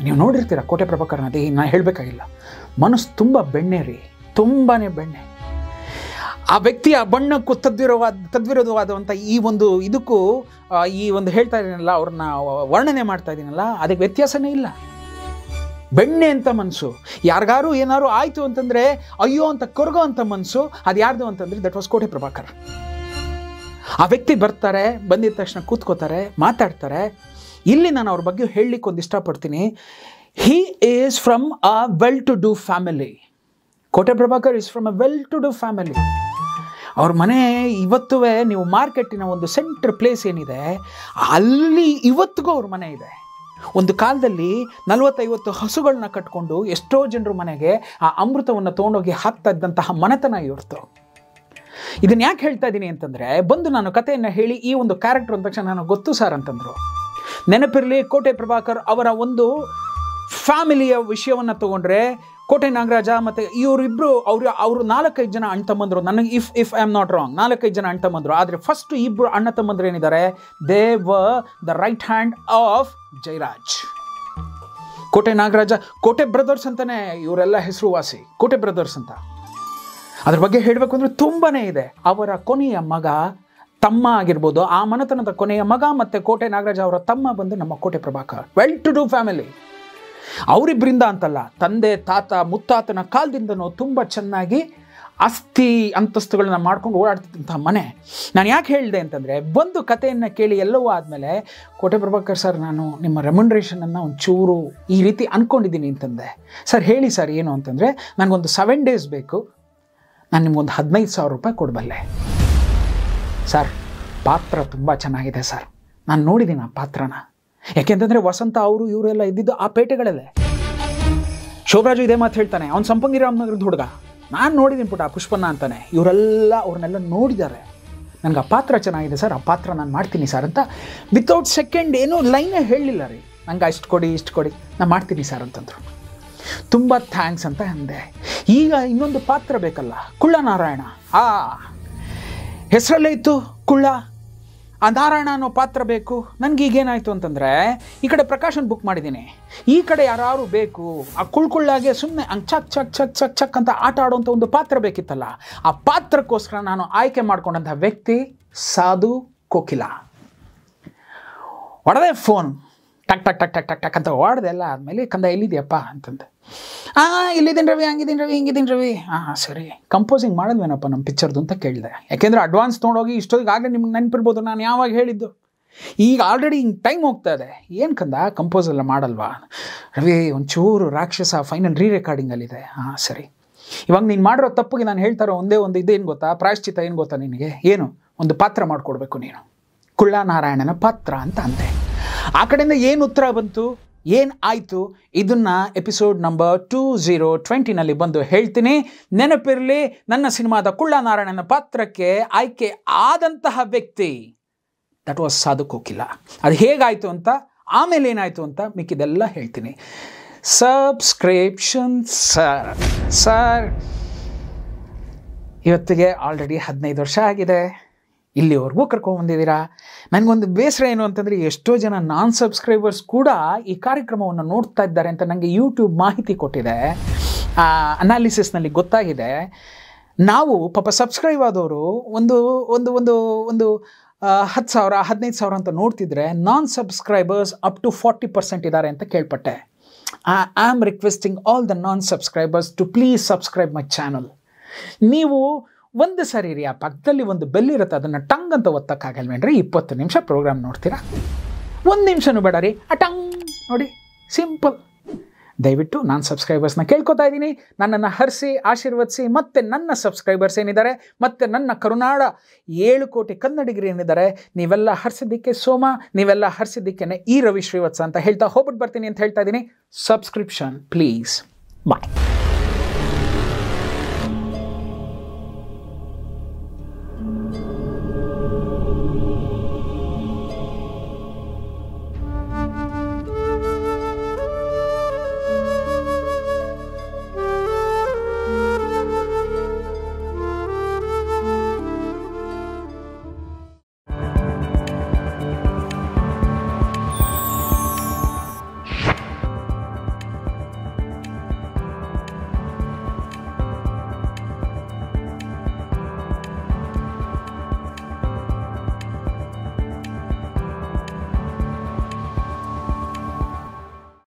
ನೀವು ನೋಡಿರ್ತೀರ ಕೋಟೆ ಪ್ರಭಾಕರ್ನ. ಅದೇ ನಾನು ಹೇಳಬೇಕಾಗಿಲ್ಲ. ಮನಸ್ಸು ತುಂಬ ಬೆಣ್ಣೆ ರೀ, ತುಂಬಾ ಬೆಣ್ಣೆ. ಆ ವ್ಯಕ್ತಿಯ ಬಣ್ಣಕ್ಕೂ ತದ್ವಿರೋಧವಾದಂಥ ಈ ಒಂದು ಇದಕ್ಕೂ ಈ ಒಂದು ಹೇಳ್ತಾ ಇದ್ದೀನಲ್ಲ, ಅವ್ರನ್ನ ವರ್ಣನೆ ಮಾಡ್ತಾ ಇದ್ದೀನಲ್ಲ, ಅದಕ್ಕೆ ವ್ಯತ್ಯಾಸನೇ ಇಲ್ಲ. ಬೆಣ್ಣೆ ಅಂತ ಮನಸ್ಸು. ಯಾರಿಗಾರು ಏನಾರು ಆಯಿತು ಅಂತಂದರೆ ಅಯ್ಯೋ ಅಂತ ಕೊರಗೋ ಅಂಥ ಮನಸ್ಸು ಅದು ಯಾರ್ದು ಅಂತಂದರೆ ದಟ್ ವಾಸ್ ಕೋಟೆ ಪ್ರಭಾಕರ್. ಆ ವ್ಯಕ್ತಿ ಬರ್ತಾರೆ, ಬಂದಿದ್ದ ತಕ್ಷಣ ಕೂತ್ಕೋತಾರೆ, ಮಾತಾಡ್ತಾರೆ. ಇಲ್ಲಿ ನಾನು ಅವ್ರ ಬಗ್ಗೆ ಹೇಳಲಿಕ್ಕೆ ಒಂದು ಇಷ್ಟಪಡ್ತೀನಿ. He is from a well to do family. Kote Prabhakar is from a well to do family. ಅವ್ರ ಮನೆ ಇವತ್ತೂ ನೀವು ಮಾರ್ಕೆಟಿನ ಒಂದು ಸೆಂಟ್ರ್ ಪ್ಲೇಸ್ ಏನಿದೆ ಅಲ್ಲಿ ಇವತ್ತಿಗೂ ಅವ್ರ ಮನೆ ಇದೆ. ಒಂದು ಕಾಲದಲ್ಲಿ 40-50 ಹಸುಗಳನ್ನ ಕಟ್ಕೊಂಡು ಎಷ್ಟೋ ಜನರು ಮನೆಗೆ ಆ ಅಮೃತವನ್ನು ತೊಗೊಂಡೋಗಿ ಹಾಕ್ತಾ ಇದ್ದಂತಹ ಮನೆತನ ಇವ್ರದ್ದು. ಇದನ್ನು ಯಾಕೆ ಹೇಳ್ತಾ ಇದ್ದೀನಿ ಅಂತಂದರೆ, ಬಂದು ನಾನು ಕಥೆಯನ್ನು ಹೇಳಿ ಈ ಒಂದು ಕ್ಯಾರೆಕ್ಟರ್ ಅಂದ ತಕ್ಷಣ ನನಗೆ ಗೊತ್ತು ಸರ್ ಅಂತಂದರು. ನೆನಪಿರಲಿ, ಕೋಟೆ ಪ್ರಭಾಕರ್ ಅವರ ಒಂದು ಫ್ಯಾಮಿಲಿಯ ವಿಷಯವನ್ನು ತೊಗೊಂಡ್ರೆ ಕೋಟೆ ನಾಗರಾಜ ಮತ್ತು ಇವರಿಬ್ಬರು ಅವರು 4-5 ಜನ ಅಣ್ಣ ತಮ್ಮಂದರು. ನನಗೆ if I am not wrong 4-5 ಜನ ಅಣ್ಣ ತಮ್ಮಂದರು. ಆದರೆ ಫಸ್ಟ್ ಇಬ್ಬರು ಅಣ್ಣ ತಮ್ಮಂದರು ಏನಿದ್ದಾರೆ, they were the right hand of Jayaraj. ಕೋಟೆ ನಾಗರಾಜ, ಕೋಟೆ ಬ್ರದರ್ಸ್ ಅಂತಲೇ ಇವರೆಲ್ಲ ಹೆಸರುವಾಸಿ, ಕೋಟೆ ಬ್ರದರ್ಸ್ ಅಂತ. ಅದ್ರ ಬಗ್ಗೆ ಹೇಳಬೇಕು ಅಂದರೆ ತುಂಬಾ ಇದೆ. ಅವರ ಕೊನೆಯ ಮಗ, ತಮ್ಮ ಆಗಿರ್ಬೋದು, ಆ ಮನೆತನದ ಕೊನೆಯ ಮಗ ಮತ್ತು ಕೋಟೆ ನಾಗರಾಜ ಅವರ ತಮ್ಮ ಬಂದು ನಮ್ಮ Kote Prabhakar. Well to do family. ಅವರಿಬ್ಬರಿಂದ ಅಂತಲ್ಲ, ತಂದೆ ತಾತ ಮುತ್ತಾತನ ಕಾಲದಿಂದನೂ ತುಂಬ ಚೆನ್ನಾಗಿ ಆಸ್ತಿ ಅಂತಸ್ತುಗಳನ್ನ ಮಾಡ್ಕೊಂಡು ಓಡಾಡ್ತಿದ್ದಂಥ ಮನೆ. ನಾನು ಯಾಕೆ ಹೇಳಿದೆ ಅಂತಂದರೆ, ಬಂದು ಕಥೆಯನ್ನು ಕೇಳಿ ಎಲ್ಲವೂ ಆದಮೇಲೆ ಕೋಟೆ ಪ್ರಭಾಕರ್ ಸರ್, ನಾನು ನಿಮ್ಮ ರೆಮ್ಯುನರೇಷನನ್ನು ಒಂಚೂರು ಈ ರೀತಿ ಅಂದ್ಕೊಂಡಿದ್ದೀನಿ ಅಂತಂದೆ. ಸರ್ ಹೇಳಿ ಸರ್ ಏನು ಅಂತಂದರೆ, ನನಗೊಂದು 7 days ಬೇಕು, ನಾನು ನಿಮ್ಗೊಂದು 15,000 ರೂಪಾಯಿ ಕೊಡಬಲ್ಲೆ. ಸರ್ ಪಾತ್ರ ತುಂಬ ಚೆನ್ನಾಗಿದೆ ಸರ್, ನಾನು ನೋಡಿದ್ದೀನಿ ಆ ಪಾತ್ರನ. ಯಾಕೆಂತಂದರೆ ವಸಂತ ಅವರು ಇವರೆಲ್ಲ ಇದ್ದಿದ್ದು ಆ ಪೇಟೆಗಳಲ್ಲೇ. ಶೋಭರಾಜು ಇದೇ ಮಾತು ಹೇಳ್ತಾನೆ, ಅವ್ನು ಸಂಪಂಗಿ ರಾಮನಗರದ ಹುಡುಗ, ನಾನು ನೋಡಿದ್ದೀನಿ ಪುಟ ಪುಷ್ಪನ್ನ ಅಂತಾನೆ. ಅವ್ರನ್ನೆಲ್ಲ ನೋಡಿದ್ದಾರೆ. ನನಗೆ ಆ ಪಾತ್ರ ಚೆನ್ನಾಗಿದೆ ಸರ್, ಆ ಪಾತ್ರ ನಾನು ಮಾಡ್ತೀನಿ ಸರ್ ಅಂತ ವಿತೌಟ್ ಸೆಕೆಂಡ್ ಏನೂ ಲೈನೇ ಹೇಳಲಿಲ್ಲ ರೀ. ನಂಗೆ ಇಷ್ಟು ಕೊಡಿ ನಾನು ಮಾಡ್ತೀನಿ ಸರ್ ಅಂತಂದರು. ತುಂಬ ಥ್ಯಾಂಕ್ಸ್ ಅಂತ ಅಂದೆ. ಈಗ ಇನ್ನೊಂದು ಪಾತ್ರ ಬೇಕಲ್ಲ, ಕುಳ್ಳ ನಾರಾಯಣ. ಆ ಹೆಸರಲ್ಲೇ ಇತ್ತು ಕುಳ್ಳ, ಆ ನಾರಾಯಣ ಅನ್ನೋ ಪಾತ್ರ ಬೇಕು. ನನಗೆ ಈಗೇನಾಯಿತು ಅಂತಂದರೆ, ಈ ಕಡೆ ಪ್ರಕಾಶನ್ ಬುಕ್ ಮಾಡಿದ್ದೀನಿ, ಈ ಕಡೆ ಯಾರು ಬೇಕು, ಆ ಕುಳ್ಕೊಳ್ಳಾಗೆ ಸುಮ್ಮನೆ ಹಂಗೆ ಚಕ್ ಚಕ್ ಚಕ್ ಚಕ್ ಚಕ್ ಅಂತ ಆಟ ಆಡುವಂಥ ಒಂದು ಪಾತ್ರ ಬೇಕಿತ್ತಲ್ಲ. ಆ ಪಾತ್ರಕ್ಕೋಸ್ಕರ ನಾನು ಆಯ್ಕೆ ಮಾಡ್ಕೊಂಡಂಥ ವ್ಯಕ್ತಿ ಸಾಧು ಕೋಕಿಲ. ಹೊಡೆದೆ ಫೋನ್, ಟಕ್ ಟಕ್ ಟಕ್ ಟಕ್ ಟಕ್ ಟಕ್ ಅಂತ ಹೊಡೆದೆ. ಎಲ್ಲ ಆದಮೇಲೆ, ಕಂದ ಎಲ್ಲಿದೆಯಪ್ಪ ಅಂತಂದೆ. ಇಲ್ಲಿದ್ದೀನಿ ರವಿ, ಹಿಂಗಿದ್ದೀನಿ ರವಿ. ಸರಿ, ಕಂಪೋಸಿಂಗ್ ಮಾಡಿದ್ವೇನಪ್ಪ ನಮ್ಮ ಪಿಕ್ಚರ್ದು ಅಂತ ಕೇಳಿದೆ. ಯಾಕೆಂದರೆ ಅಡ್ವಾನ್ಸ್ ತೊಗೊಂಡೋಗಿ ಇಷ್ಟೊತ್ತಿಗೆ ಆಗಲೇ ನಿಮ್ಗೆ ನೆನಪಿರ್ಬೋದು ನಾನು ಯಾವಾಗ ಹೇಳಿದ್ದು. ಈಗ ಆಲ್ರೆಡಿ ಹಿಂಗೆ ಟೈಮ್ ಹೋಗ್ತಾ ಇದೆ. ಏನು ಕಂದ ಕಂಪೋಸ್ ಎಲ್ಲ ಮಾಡಲ್ವಾ ರವಿ? ಒಂಚೂರು ರಾಕ್ಷಸ ಫೈನಲ್ ರೆಕಾರ್ಡಿಂಗಲ್ಲಿದೆ. ಸರಿ, ಇವಾಗ ನೀನು ಮಾಡಿರೋ ತಪ್ಪಿಗೆ ನಾನು ಹೇಳ್ತಾರೋ ಒಂದೇ ಒಂದು ಇದೇನು ಗೊತ್ತಾ, ಪ್ರಾಯಶ್ಚಿತ ಏನು ಗೊತ್ತಾ ನಿನಗೆ? ಏನು, ಒಂದು ಪಾತ್ರ ಮಾಡಿಕೊಡ್ಬೇಕು ನೀನು, ಕುಳ್ಳ ನಾರಾಯಣನ ಪಾತ್ರ ಅಂತ ಅಂದೆ. ಆ ಕಡೆಯಿಂದ ಏನು ಉತ್ತರ ಬಂತು, ಏನು ಆಯಿತು, ಇದನ್ನು ಎಪಿಸೋಡ್ ನಂಬರ್ 2020ನಲ್ಲಿ ಬಂದು ಹೇಳ್ತೀನಿ. ನೆನಪಿರಲಿ, ನನ್ನ ಸಿನಿಮಾದ ಕುಳ್ಳ ನಾರಾಯಣನ ಪಾತ್ರಕ್ಕೆ ಆಯ್ಕೆ ಆದಂತಹ ವ್ಯಕ್ತಿ ದಟ್ ವಾಸ್ ಸಾಧು ಕೋಕಿಲ. ಅದು ಹೇಗಾಯಿತು ಅಂತ, ಆಮೇಲೆ ಏನಾಯಿತು ಅಂತ ಮಿಕ್ಕಿದೆಲ್ಲ ಹೇಳ್ತೀನಿ. ಸಬ್ಸ್ಕ್ರಿಪ್ಷನ್ ಸರ್ ಇವತ್ತಿಗೆ ಆಲ್ರೆಡಿ 15 ವರ್ಷ ಆಗಿದೆ. ಇಲ್ಲಿವರೆಗೂ ಕರ್ಕೊಂಡ್ಬಂದಿದ್ದೀರಾ. ನನಗೊಂದು ಬೇಸರ ಏನು ಅಂತಂದರೆ, ಎಷ್ಟೋ ಜನ ನಾನ್ ಸಬ್ಸ್ಕ್ರೈಬರ್ಸ್ ಕೂಡ ಈ ಕಾರ್ಯಕ್ರಮವನ್ನು ನೋಡ್ತಾ ಇದ್ದಾರೆ ಅಂತ ನನಗೆ ಯೂಟ್ಯೂಬ್ ಮಾಹಿತಿ ಕೊಟ್ಟಿದೆ, ಅನಾಲಿಸಿಸ್ನಲ್ಲಿ ಗೊತ್ತಾಗಿದೆ. ನಾವು ಪಾಪ ಸಬ್ಸ್ಕ್ರೈಬ್ ಆದವರು ಒಂದು ಒಂದು ಒಂದು ಒಂದು 10,000 15,000 ಅಂತ ನೋಡ್ತಿದ್ರೆ, ನಾನ್ ಸಬ್ಸ್ಕ್ರೈಬರ್ಸ್ ಅಪ್ ಟು 40% ಇದ್ದಾರೆ ಅಂತ ಕೇಳ್ಪಟ್ಟೆ. I am requesting all the non subscribers to please subscribe my channel. ನೀವು ಒಂದು ಸರಿ ರೀ, ಆ ಪಕ್ಕದಲ್ಲಿ ಒಂದು ಬೆಲ್ ಇರುತ್ತೆ, ಅದನ್ನು ಟಂಗ್ ಅಂತ ಒತ್ತಕ್ಕಾಗಲ್ವೇನ್ರಿ? 20 ನಿಮಿಷ ಪ್ರೋಗ್ರಾಮ್ ನೋಡ್ತೀರಾ, 1 ನಿಮಿಷನೂ ಬೇಡ ರೀ, ಟಂಗ್ ನೋಡಿ, ಸಿಂಪಲ್. ದಯವಿಟ್ಟು ನಾನು ಸಬ್ಸ್ಕ್ರೈಬರ್ಸ್ನ ಕೇಳ್ಕೊತಾ ಇದ್ದೀನಿ, ನನ್ನನ್ನು ಹರಿಸಿ ಆಶೀರ್ವದಿಸಿ. ಮತ್ತು ನನ್ನ ಸಬ್ಸ್ಕ್ರೈಬರ್ಸ್ ಏನಿದ್ದಾರೆ, ಮತ್ತು ನನ್ನ ಕರುನಾಡ 7 ಕೋಟಿ ಕನ್ನಡಿಗರು ಏನಿದ್ದಾರೆ, ನೀವೆಲ್ಲ ಹರಿಸಿದ್ದಕ್ಕೆ ಸೋಮ, ನೀವೆಲ್ಲ ಹರಿಸಿದ್ದಕ್ಕೇ ಈ ರವಿ ಶ್ರೀವತ್ಸ ಅಂತ ಹೇಳ್ತಾ ಹೋಗ್ಬಿಟ್ಟು ಬರ್ತೀನಿ ಅಂತ ಹೇಳ್ತಾ ಇದ್ದೀನಿ. Subscription please. ಬಾಯ್.